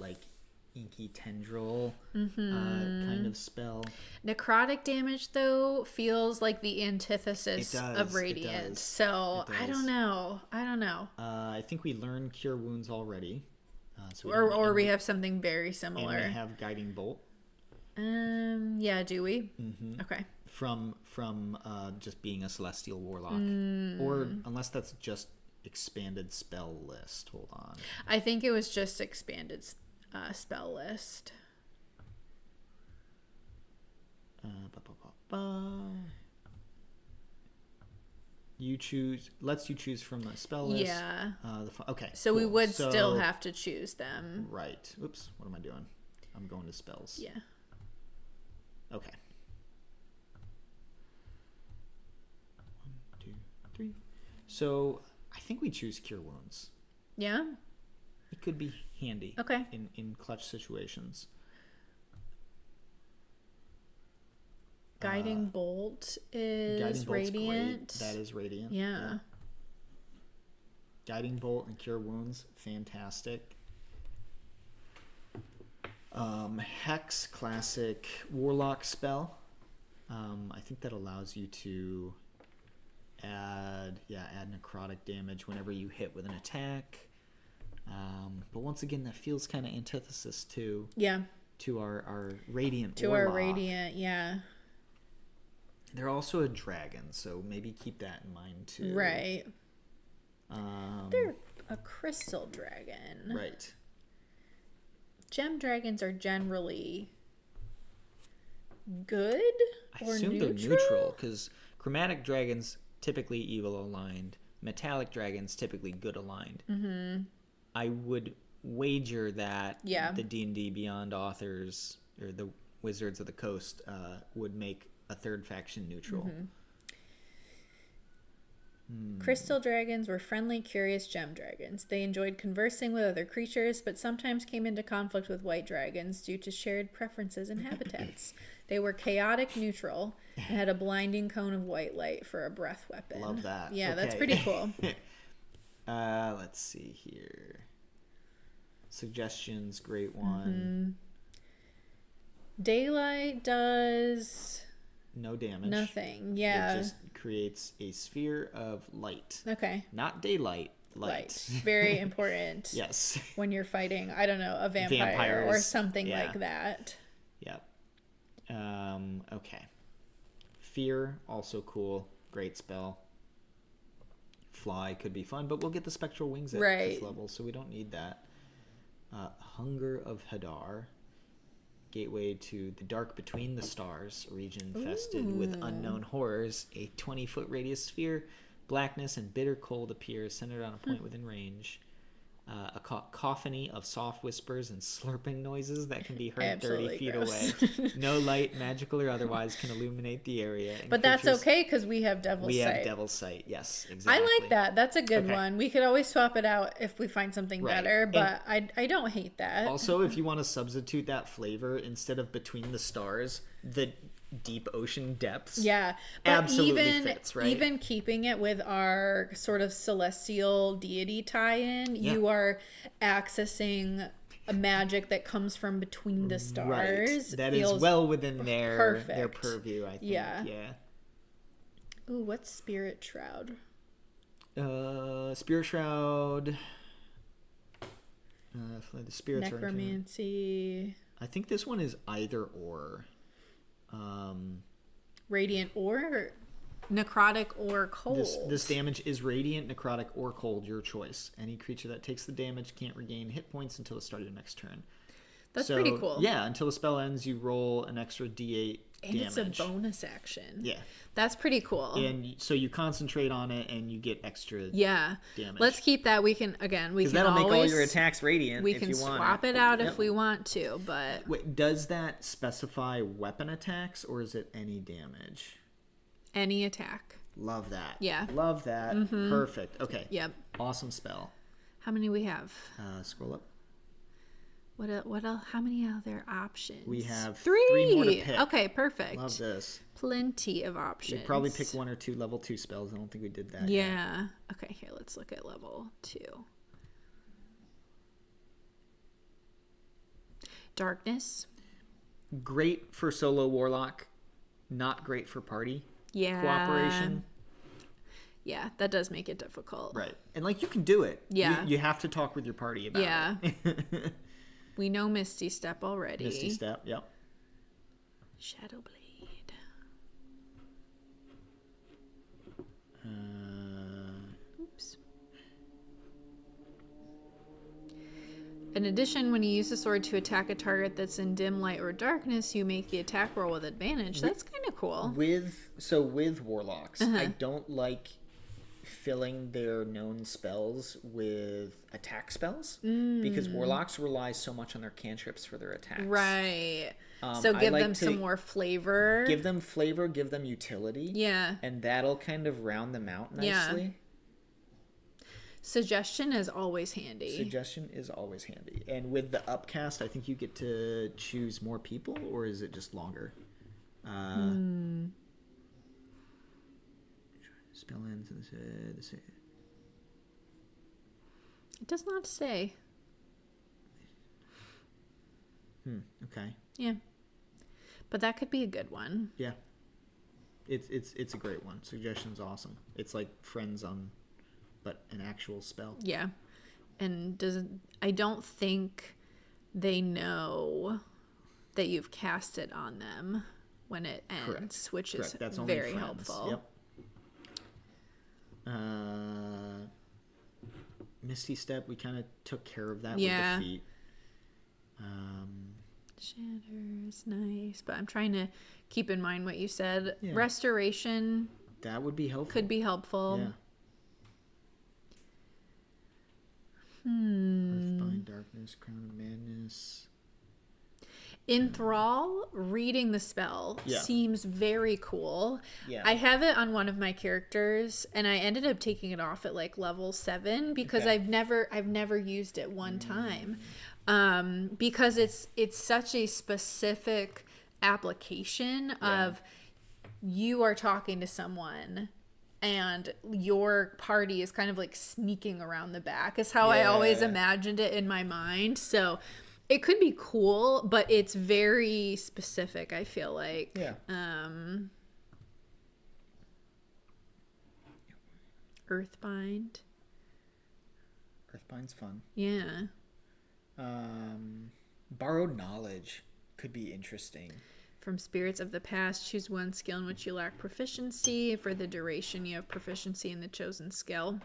inky tendril kind of spell. Necrotic damage though feels like the antithesis It does, of it radiant. does. So It I does. don't know. I think we learned Cure Wounds already. So Or we have something very similar. And we have Guiding Bolt. Yeah, do we? Okay. From just being a Celestial Warlock. Or unless that's just expanded spell list. Hold on. I think it was just expanded spell list. You choose. Lets you choose from a spell list. Yeah. Okay. So we cool. would still have to choose them. Right. Oops. What am I doing? I'm going to spells. Yeah. Okay. 1, 2, 3. So I think we choose Cure Wounds. Yeah? It could be handy. Okay. In clutch situations. Guiding Bolt is Guiding Bolt's radiant. great. That is radiant. Yeah. Guiding Bolt and Cure Wounds, fantastic. Hex, classic Warlock spell. I think that allows you to add necrotic damage whenever you hit with an attack. But once again, that feels kind of antithesis to our Radiant Warlock. Radiant, yeah. They're also a dragon, so maybe keep that in mind too. Right. They're a crystal dragon. Right. Gem dragons are generally good I or assume neutral? they're neutral because chromatic dragons typically evil aligned, metallic dragons typically good aligned. Mm-hmm. I would wager that the D&D Beyond authors or the Wizards of the Coast would make a third faction neutral. Crystal dragons were friendly, curious gem dragons. They enjoyed conversing with other creatures, but sometimes came into conflict with white dragons due to shared preferences and habitats. They were chaotic neutral and had a blinding cone of white light for a breath weapon. Love that. Yeah, okay. That's pretty cool. Let's see here. Suggestions, great one. Daylight does no damage. nothing. Yeah. It just creates a sphere of light. Okay. Not daylight, light. Very important. Yes. When you're fighting, I don't know, a vampire or something like that. Yep. Okay. Fear, also cool. Great spell. Fly could be fun, but we'll get the spectral wings at this level, so we don't need that. Hunger of Hadar. Gateway to the dark between the stars, a region infested with unknown horrors. A 20-foot radius sphere, blackness and bitter cold appear, centered on a point within range. A cacophony of soft whispers and slurping noises that can be heard Absolutely 30 feet gross. away. No light, magical or otherwise, can illuminate the area. But that's okay because we have Devil's Sight. We have Devil's Sight, yes, exactly. I like that. That's a good one. We could always swap it out if we find something better, but I don't hate that. Also, if you want to substitute that flavor, instead of between the stars, the deep ocean depths. Yeah, but absolutely fits, right? Even keeping it with our sort of celestial deity tie-in, you are accessing a magic that comes from between the stars. Right. That is well within their purview, I think. Yeah. Ooh, what's Spirit Shroud? Spirit Shroud. The spirits Necromancy. I think this one is either or. Radiant or necrotic or cold. This damage is radiant, necrotic, or cold, your choice. Any creature that takes the damage can't regain hit points until the start of the next turn. That's pretty cool. Yeah, until the spell ends, you roll an extra D8 and damage. it's a bonus action. Yeah. That's pretty cool. And so you concentrate on it and you get extra damage. Let's keep that. We can that'll make all your attacks radiant we can swap it out if we want to, but... Wait, does that specify weapon attacks or is it any damage? Any attack. Love that. Yeah. Love that. Mm-hmm. Perfect. Okay. Yep. Awesome spell. How many we have? Scroll up. What else? How many other options? We have three more to pick. Okay, perfect. Love this. Plenty of options. We'd probably pick one or two level 2 spells. I don't think we did that Yeah. yet. Okay, here, let's look at level 2. Darkness. Great for solo warlock. Not great for party. Cooperation. Yeah, that does make it difficult. Right. And you can do it. Yeah. You have to talk with your party about it. We know Misty Step already. Misty Step, yep. Shadowblade. Oops. In addition, when you use the sword to attack a target that's in dim light or darkness, you make the attack roll with advantage. That's kind of cool. With warlocks, I don't like filling their known spells with attack spells because warlocks rely so much on their cantrips for their attacks. Right. So give them some more flavor. Give them flavor, give them utility. Yeah. And that'll kind of round them out nicely. Suggestion is always handy. Suggestion is always handy. And with the upcast, I think you get to choose more people, or is it just longer? Spell ends. It does not say. Okay. Yeah. But that could be a good one. Yeah. It's a great one. Suggestion's awesome. It's like friends on, but an actual spell. Yeah. And I don't think they know that you've cast it on them when it ends, Correct. which is That's only very friends. helpful. Yep. Misty Step, we kind of took care of that with the feet. Shatter's nice, but I'm trying to keep in mind what you said. Yeah. Restoration That would be helpful. could be helpful. Yeah. Earthbind, Darkness, Crown of Madness. Enthrall, reading the spell seems very cool. Yeah. I have it on one of my characters, and I ended up taking it off at like level 7 because I've never used it one time. Because it's such a specific application of you are talking to someone and your party is kind of like sneaking around the back is how I always imagined it in my mind. So it could be cool, but it's very specific, I feel like. Yeah. Earthbind. Earthbind's fun. Yeah. Borrowed knowledge could be interesting. From spirits of the past, choose one skill in which you lack proficiency. For the duration, you have proficiency in the chosen skill.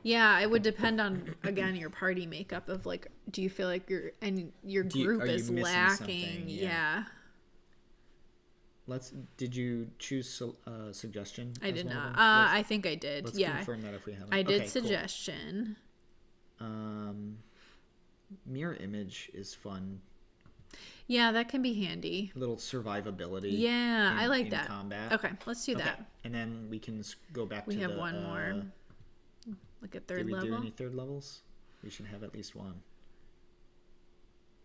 Yeah, it would depend on, again, your party makeup of like, do you feel like your group is lacking? Yeah. Did you choose suggestion? I did not. I think I did. Let's yeah. confirm that if we haven't. I did Okay, suggestion. Cool. Mirror image is fun. Yeah, that can be handy. A little survivability. Yeah, I like in that. Combat. Okay, let's do that. And then we can go back to we have one more. Look at third level. Did we do any third levels? We should have at least one.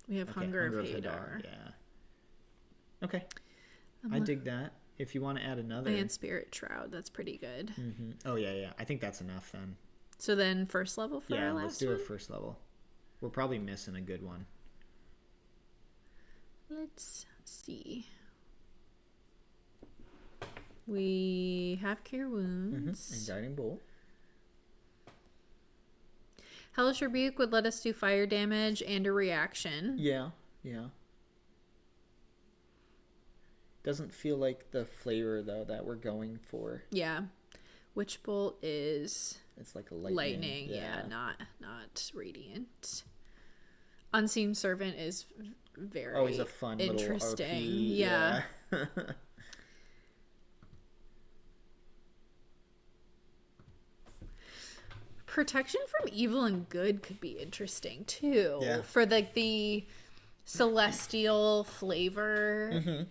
We have Hunger of Hadar. Yeah. Okay. I dig that. If you want to add another. And Spirit Shroud. That's pretty good. Mm-hmm. Oh, yeah. I think that's enough then. So then first level for our last let's do one? a first level. We're probably missing a good one. Let's see. We have Cure Wounds. And Guiding Bolt. Hellish Rebuke would let us do fire damage and a reaction. Yeah. Doesn't feel like the flavor, though, that we're going for. Yeah. Witch Bolt is... It's like a lightning. Yeah, not radiant. Unseen Servant is very he's a fun interesting. Little RP. Yeah. Protection from evil and good could be interesting too. Yeah. For like the celestial flavor.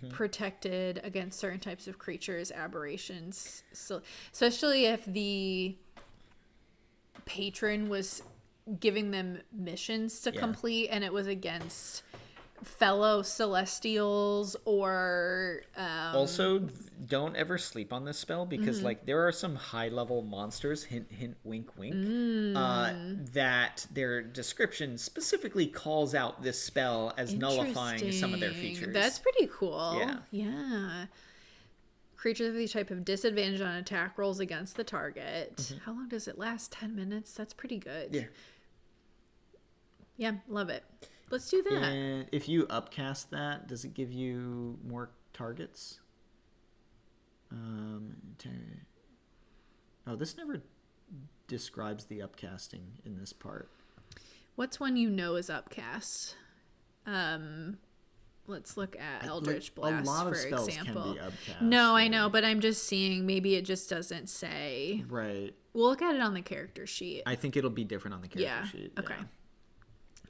Protected against certain types of creatures, aberrations. So, especially if the patron was giving them missions to complete and it was against fellow celestials or also don't ever sleep on this spell because like there are some high level monsters, hint hint wink wink, that their description specifically calls out this spell as nullifying some of their features. That's pretty cool. Yeah. Creatures of the type have disadvantage on attack rolls against the target. How long does it last? 10 minutes? That's pretty good. Yeah, love it. Let's do that. And if you upcast that, does it give you more targets? This never describes the upcasting in this part. What's one you know is upcast? Let's look at Eldritch Blast, a lot of for spells example. can be upcast. No, I know, but I'm just seeing maybe it just doesn't say. Right. We'll look at it on the character sheet. I think it'll be different on the character sheet. Okay.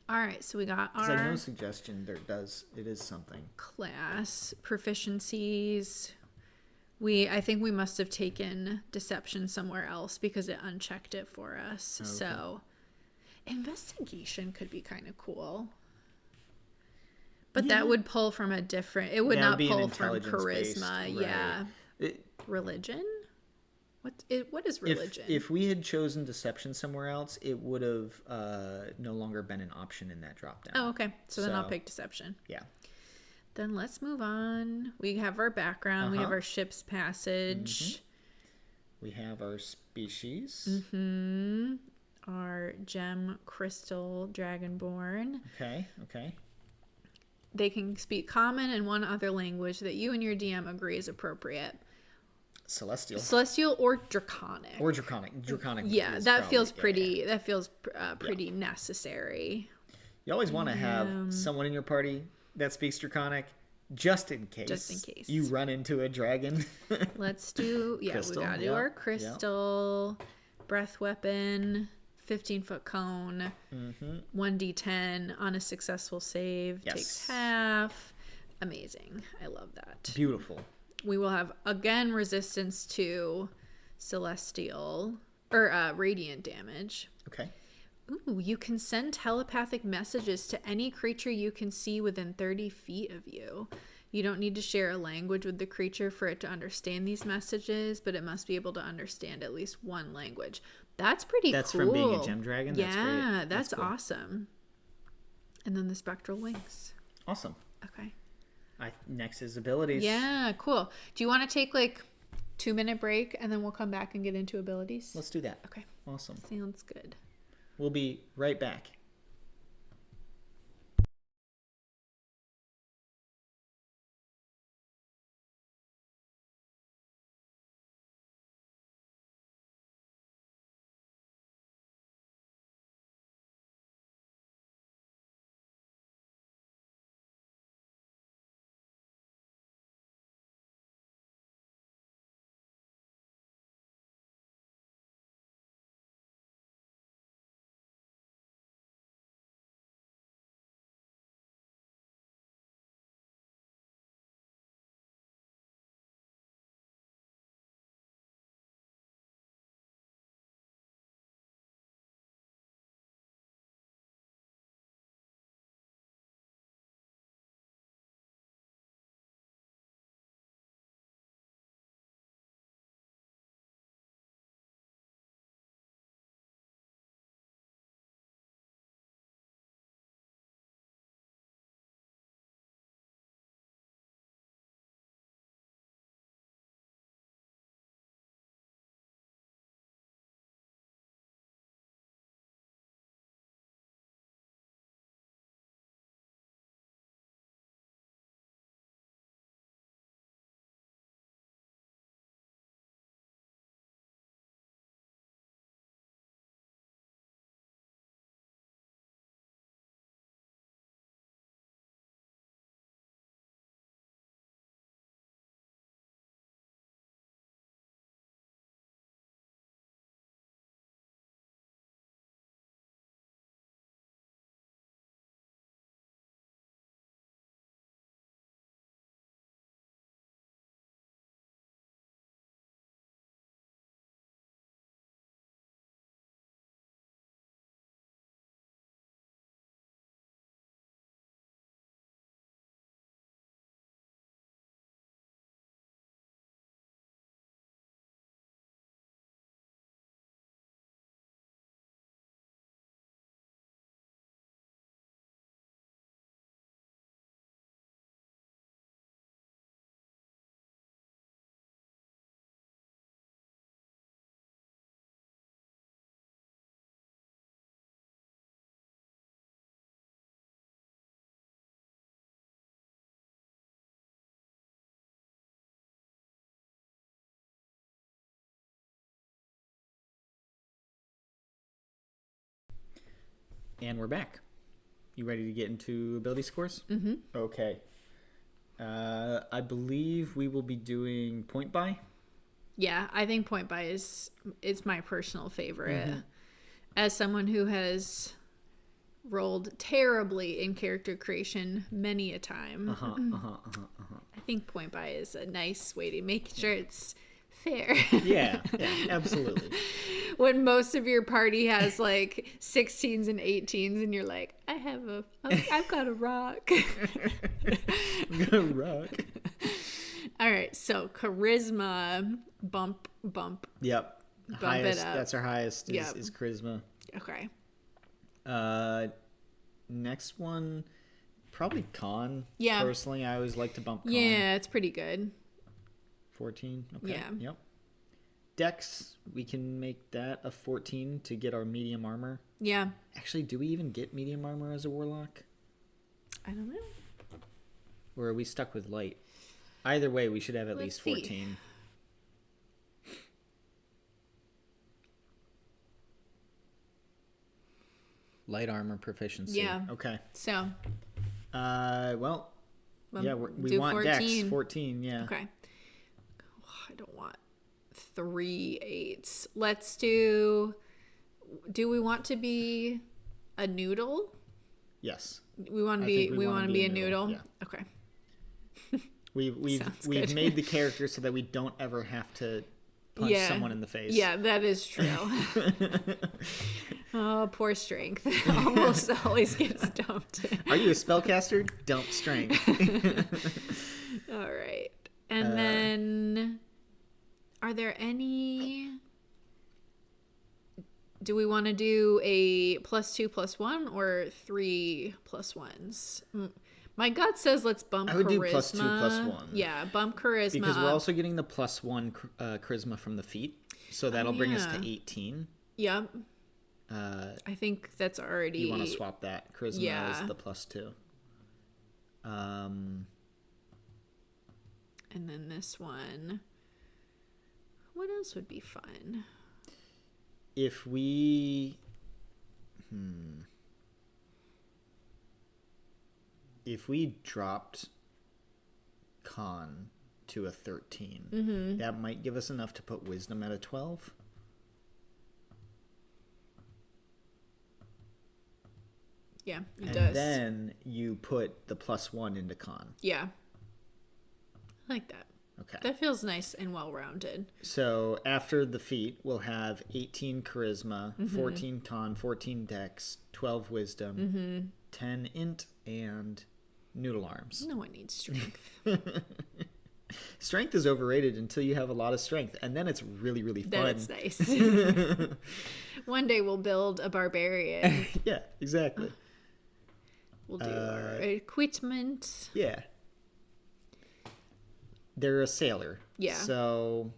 All right, so we got our... Because I know suggestion it is something. Class proficiencies. I think we must have taken deception somewhere else because it unchecked it for us. Okay. So investigation could be kind of cool. But that would pull from a different... It would not pull from charisma. Right. Yeah. Religion? What is religion? If we had chosen deception somewhere else, it would have no longer been an option in that drop down. Oh, okay. So then I'll pick deception. Yeah. Then let's move on. We have our background. We have our ship's passage. We have our species. Our gem crystal dragonborn. Okay. They can speak common and one other language that you and your DM agree is appropriate. Celestial or draconic. Draconic. Yeah, that feels pretty. That feels pretty necessary. You always want to have someone in your party that speaks draconic, just in case. You run into a dragon. Let's do. Yeah, crystal, we gotta do our crystal, breath weapon, 15-foot cone, 1d10 on a successful save takes half. Amazing. I love that. Beautiful. We will have, again, resistance to celestial or radiant damage. Okay. Ooh, you can send telepathic messages to any creature you can see within 30 feet of you. You don't need to share a language with the creature for it to understand these messages, but it must be able to understand at least one language. That's pretty cool. That's from being a gem dragon? Yeah, that's cool. Awesome. And then the spectral wings. Awesome. Okay. Next is abilities. Yeah, cool. Do you want to take like 2-minute break and then we'll come back and get into abilities? Let's do that. Okay. Awesome. Sounds good. We'll be right back. And we're back. You ready to get into ability scores? Mm-hmm. Okay. I believe we will be doing point by. Yeah, I think point by is my personal favorite. Mm-hmm. As someone who has rolled terribly in character creation many a time. I think point by is a nice way to make sure it's fair. Yeah, absolutely. When most of your party has like 16s and 18s and you're like, I've got a rock. I'm gonna rock. All right, so charisma, bump. Yep. Bump it up. That's our highest is charisma. Okay. Next one, probably con. Yeah. Personally, I always like to bump con. Yeah, it's pretty good. 14. Okay. Yeah. Yep. Dex, we can make that a 14 to get our medium armor. Yeah. Actually, do we even get medium armor as a warlock? I don't know. Or are we stuck with light? Either way, we should have at Let's least see. 14. Light armor proficiency. Yeah. Okay. So. Well, yeah, we do want 14. Dex 14. Yeah. Okay. Oh, I don't want 3 8s. Let's do. Do we want to be a noodle? Yes. We want to be. We want to be a noodle. Yeah. Okay. We've made the character so that we don't ever have to punch someone in the face. Yeah, that is true. Oh, poor strength. Almost always gets dumped. Are you a spellcaster? Dump strength. All right. And then are there any... Do we want to do a +2 +1 or 3 +1s? My gut says let's bump charisma. I would do +2 +1. Yeah, bump charisma. Because we're also getting the +1 charisma from the feat. So that'll bring us to 18. Yep. I think that's already... You want to swap that. Charisma is the +2. And then this one. What else would be fun? If we... If we dropped con to a 13, that might give us enough to put wisdom at a 12. Yeah, it and does. Then you put the +1 into con. Yeah. I like that. Okay. That feels nice and well-rounded. So after the feat, we'll have 18 charisma, 14 con, 14 dex, 12 wisdom, 10 int, and noodle arms. No one needs strength. Strength is overrated until you have a lot of strength, and then it's really, really fun. Then it's nice. One day we'll build a barbarian. Yeah, exactly. We'll do our equipment. Yeah. They're a sailor. Yeah. So,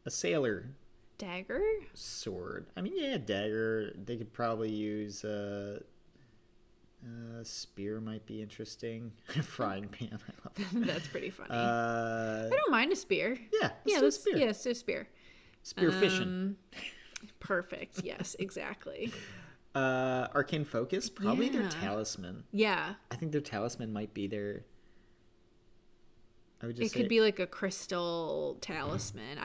a sailor. Dagger? Sword. I mean, yeah, dagger. They could probably use a spear might be interesting. Frying pan. I love that. That's pretty funny. I don't mind a spear. Yeah, let's do a spear. Spear fishing. Perfect. Yes, exactly. Arcane focus. Probably their talisman. Yeah. I think their talisman might be their... I would just it could be like a crystal talisman.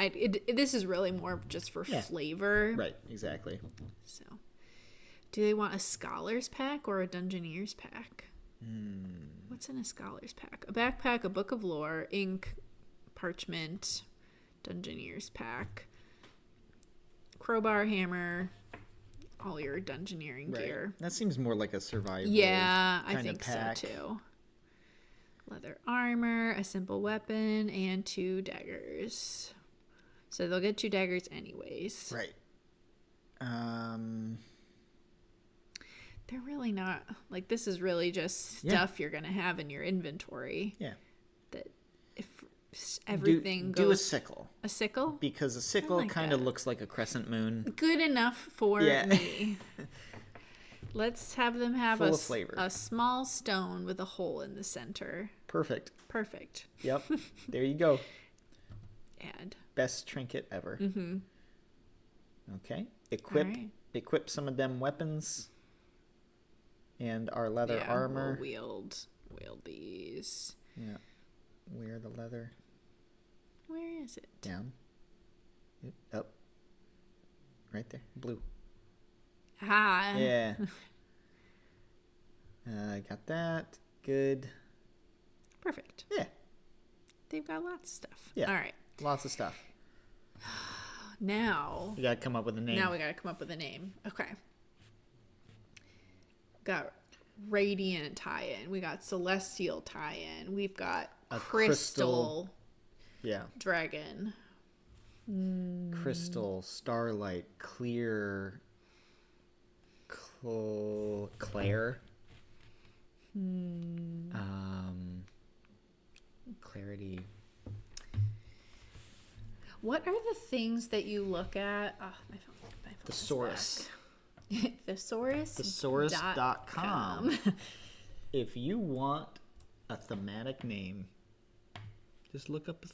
This is really more just for flavor. Right, exactly. So, do they want a scholar's pack or a dungeoneer's pack? What's in a scholar's pack? A backpack, a book of lore, ink, parchment, dungeoneer's pack, crowbar, hammer, all your dungeoneering gear. That seems more like a survival. Yeah, I kind think of pack. so too. Leather armor, a simple weapon, and 2 daggers. So they'll get 2 daggers anyways. Right. They're really not... Like, this is really just stuff you're going to have in your inventory. Yeah. That if everything goes... Do a sickle. A sickle? Because a sickle like kind of that. looks like a crescent moon. Good enough for me. Let's have them have Full of flavor. A small stone with a hole in the center. Perfect. Perfect. Yep. There you go. Add. Best trinket ever. Okay. Equip some of them weapons. And our leather armor. We'll wield these. Yeah. Wear the leather. Where is it? Down. Up. Right there. Blue. Ah. Yeah. Got that. Good. Perfect. Yeah. They've got lots of stuff. Yeah. All right. Lots of stuff. Now We got to come up with a name. we got to come up with a name. Okay. Got radiant tie-in. We got celestial tie-in. We've got A crystal Yeah. dragon. Crystal, starlight, clear, Claire. Clarity. What are the things that you look at? Oh, my phone Thesaurus. Thesaurus. Thesaurus.com. If you want a thematic name, just look up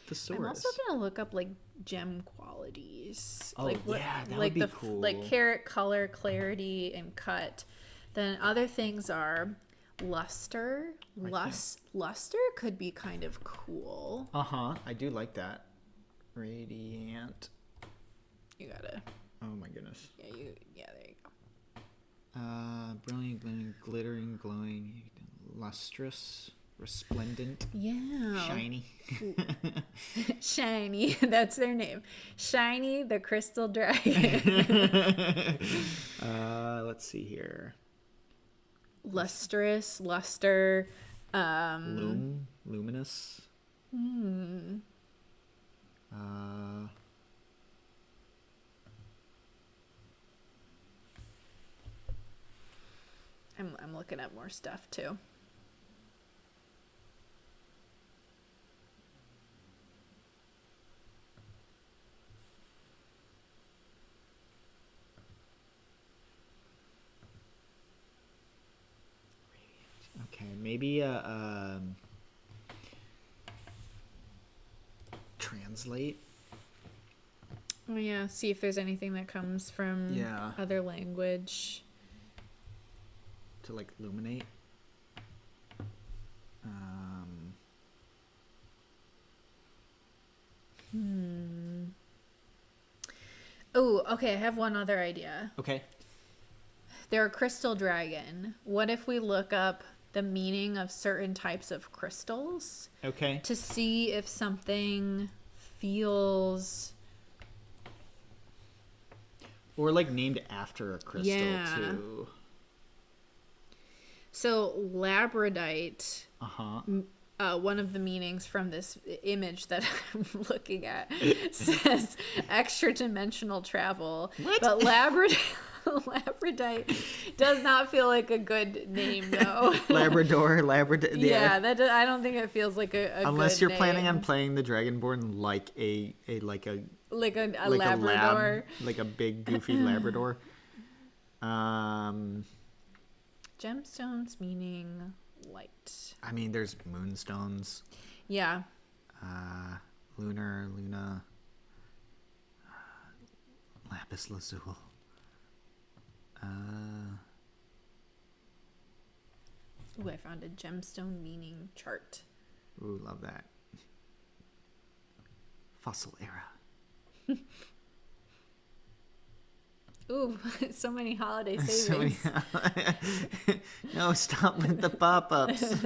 thesaurus. I'm also gonna look up like gem qualities. Oh, yeah, that like would be cool. Like carrot, color, clarity, and cut. Then other things are luster. Luster could be kind of cool. I do like that. Radiant. You gotta. Oh my goodness. Yeah, there you go. Brilliant, glittering, glowing, lustrous, resplendent. Yeah. Shiny. Shiny. That's their name. Shiny the crystal dragon. Let's see here. Lustrous, luster. Luminous. I'm looking at more stuff too. Okay, maybe translate. Oh yeah, see if there's anything that comes from other language. To like illuminate. Oh, okay, I have one other idea. Okay. They're a crystal dragon. What if we look up the meaning of certain types of crystals? Okay. To see if something feels... Or like named after a crystal too. So labradite, one of the meanings from this image that I'm looking at says extra-dimensional travel. What? But labradite does not feel like a good name, though. Labrador. Yeah, I don't think it feels like a unless good you're name. planning on playing the Dragonborn like a Labrador, like a big goofy Labrador. Gemstones meaning light. I mean, there's moonstones. Yeah. Luna, lapis lazuli. Ooh, I found a gemstone meaning chart. Ooh, love that. Fossil era. Ooh, so many holiday savings. No, stop with the pop-ups.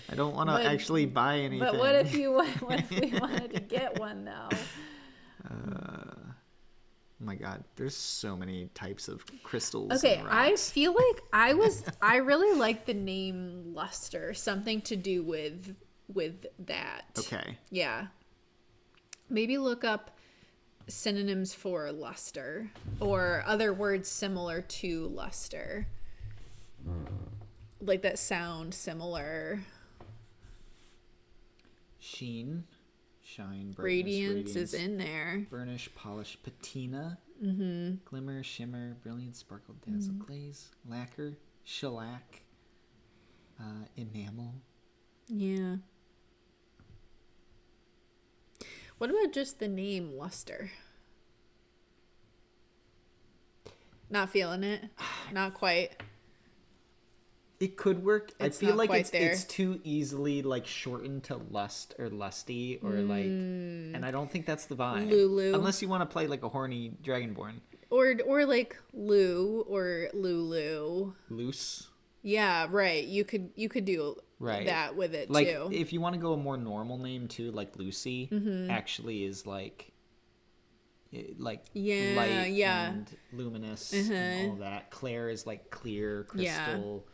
I don't want to actually buy anything. But what if we wanted to get one though? Oh my god, there's so many types of crystals. Okay, and I rocks. feel like I really like the name luster, something to do with that. Okay. Yeah. Maybe look up synonyms for luster or other words similar to luster. Like that sound similar. Sheen, shine, brightness, Radiance is in there. Burnish, polish, patina, glimmer, shimmer, brilliant, sparkle, dazzle, glaze, lacquer, shellac, enamel. Yeah. What about just the name luster? Not feeling it. Not quite. It could work. It's I feel not like quite there. it's too easily like shortened to lust or lusty or like, and I don't think that's the vibe. Lulu. Unless you want to play like a horny Dragonborn. Or like Lou or Lulu. Loose. Yeah, right. You could do Right. that with it Like, too. if you want to go a more normal name too, like Lucy actually is like Yeah, light yeah. and luminous and all that. Claire is like clear, crystal.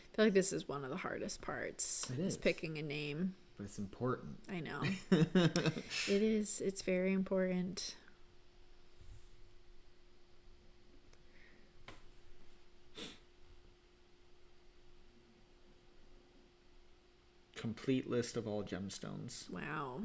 I feel like this is one of the hardest parts. It is. Picking a name. But it's important. I know. It is. It's very important. Complete list of all gemstones. Wow.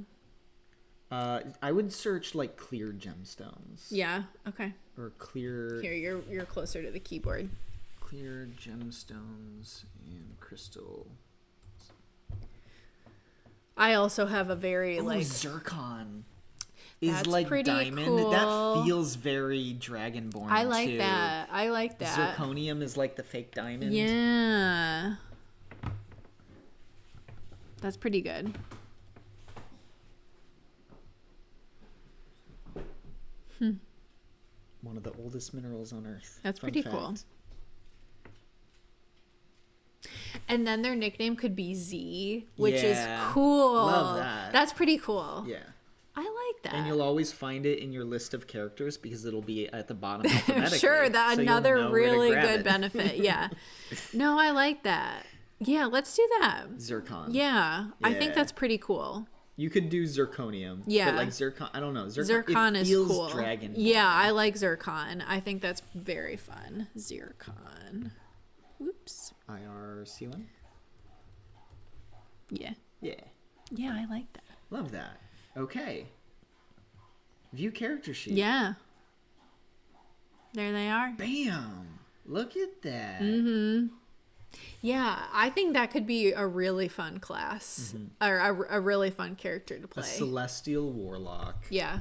I would search like clear gemstones. Yeah. Okay. Or clear. Here, you're closer to the keyboard. Clear gemstones and crystal. I also have a very like Zircon is That's like pretty diamond. cool. That feels very Dragonborn. I like too. that. I like that. Zirconium is like the fake diamond. Yeah. That's pretty good. One of the oldest minerals on Earth. That's Fun pretty fact. cool. And then their nickname could be Z, which Yeah. is cool. Love that. That's pretty cool. Yeah. I like that. And you'll always find it in your list of characters because it'll be at the bottom alphabetically. Sure, that so you'll another know where to really grab good it. benefit. Yeah. No, I like that. Yeah, let's do that. Zircon. Yeah, I think Yeah. that's pretty cool. You could do zirconium. Yeah. But like zircon, I don't know. Zircon it is feels cool. Dragon. Yeah, I like Zircon. I think that's very fun. Zircon. Whoops. IRC1? Yeah. Yeah. Yeah, I like that. Love that. Okay. View character sheet. Yeah. There they are. Bam. Look at that. Mm-hmm. Yeah, I think that could be a really fun class. Or a really fun character to play. A celestial warlock. Yeah.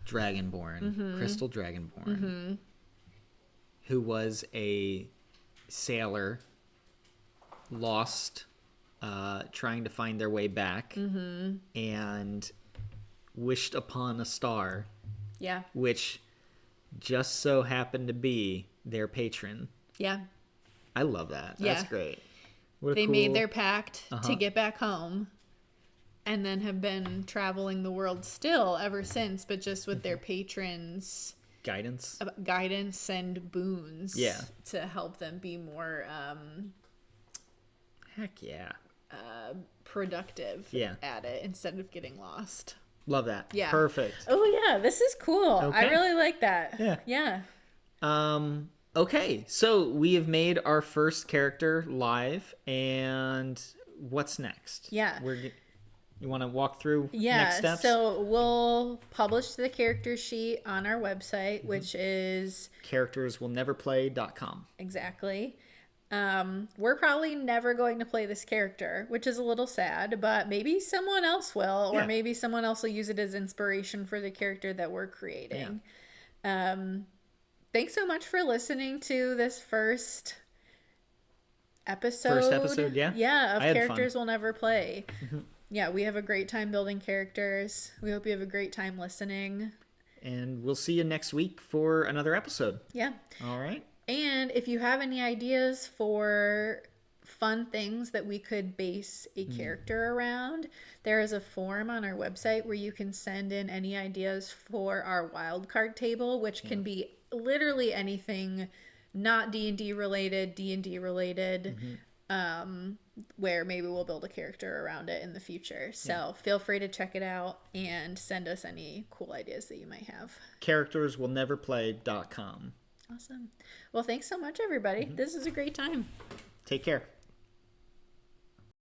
Dragonborn. Crystal Dragonborn. Who was a sailor. Lost. Trying to find their way back. And wished upon a star. Yeah. Which just so happened to be their patron. Yeah. I love that. Yeah. That's great. What a They cool... made their pact to get back home and then have been traveling the world still ever since, but just with their patrons' guidance and boons to help them be more Heck yeah. productive Yeah. at it instead of getting lost. Love that. Yeah. Perfect. Oh yeah, this is cool. I Okay. really like that. Yeah. Yeah. Okay, so we have made our first character live, and what's next? Yeah. You want to walk through Yeah, next steps? so we'll publish the character sheet on our website, which is characterswillneverplay.com. exactly. We're probably never going to play this character, which is a little sad, but maybe someone else will, or Yeah. maybe someone else will use it as inspiration for the character that we're creating. Thanks so much for listening to this first episode. Yeah. Yeah, of I had Characters We'll Never Play. Yeah, we have a great time building characters. We hope you have a great time listening. And we'll see you next week for another episode. Yeah. All right. And if you have any ideas for fun things that we could base a character around, there is a form on our website where you can send in any ideas for our wildcard table, which can be literally anything not D&D related, D&D related, where maybe we'll build a character around it in the future. So feel free to check it out and send us any cool ideas that you might have. characterswillneverplay.com. Awesome. Well, thanks so much, everybody. This is a great time. Take care.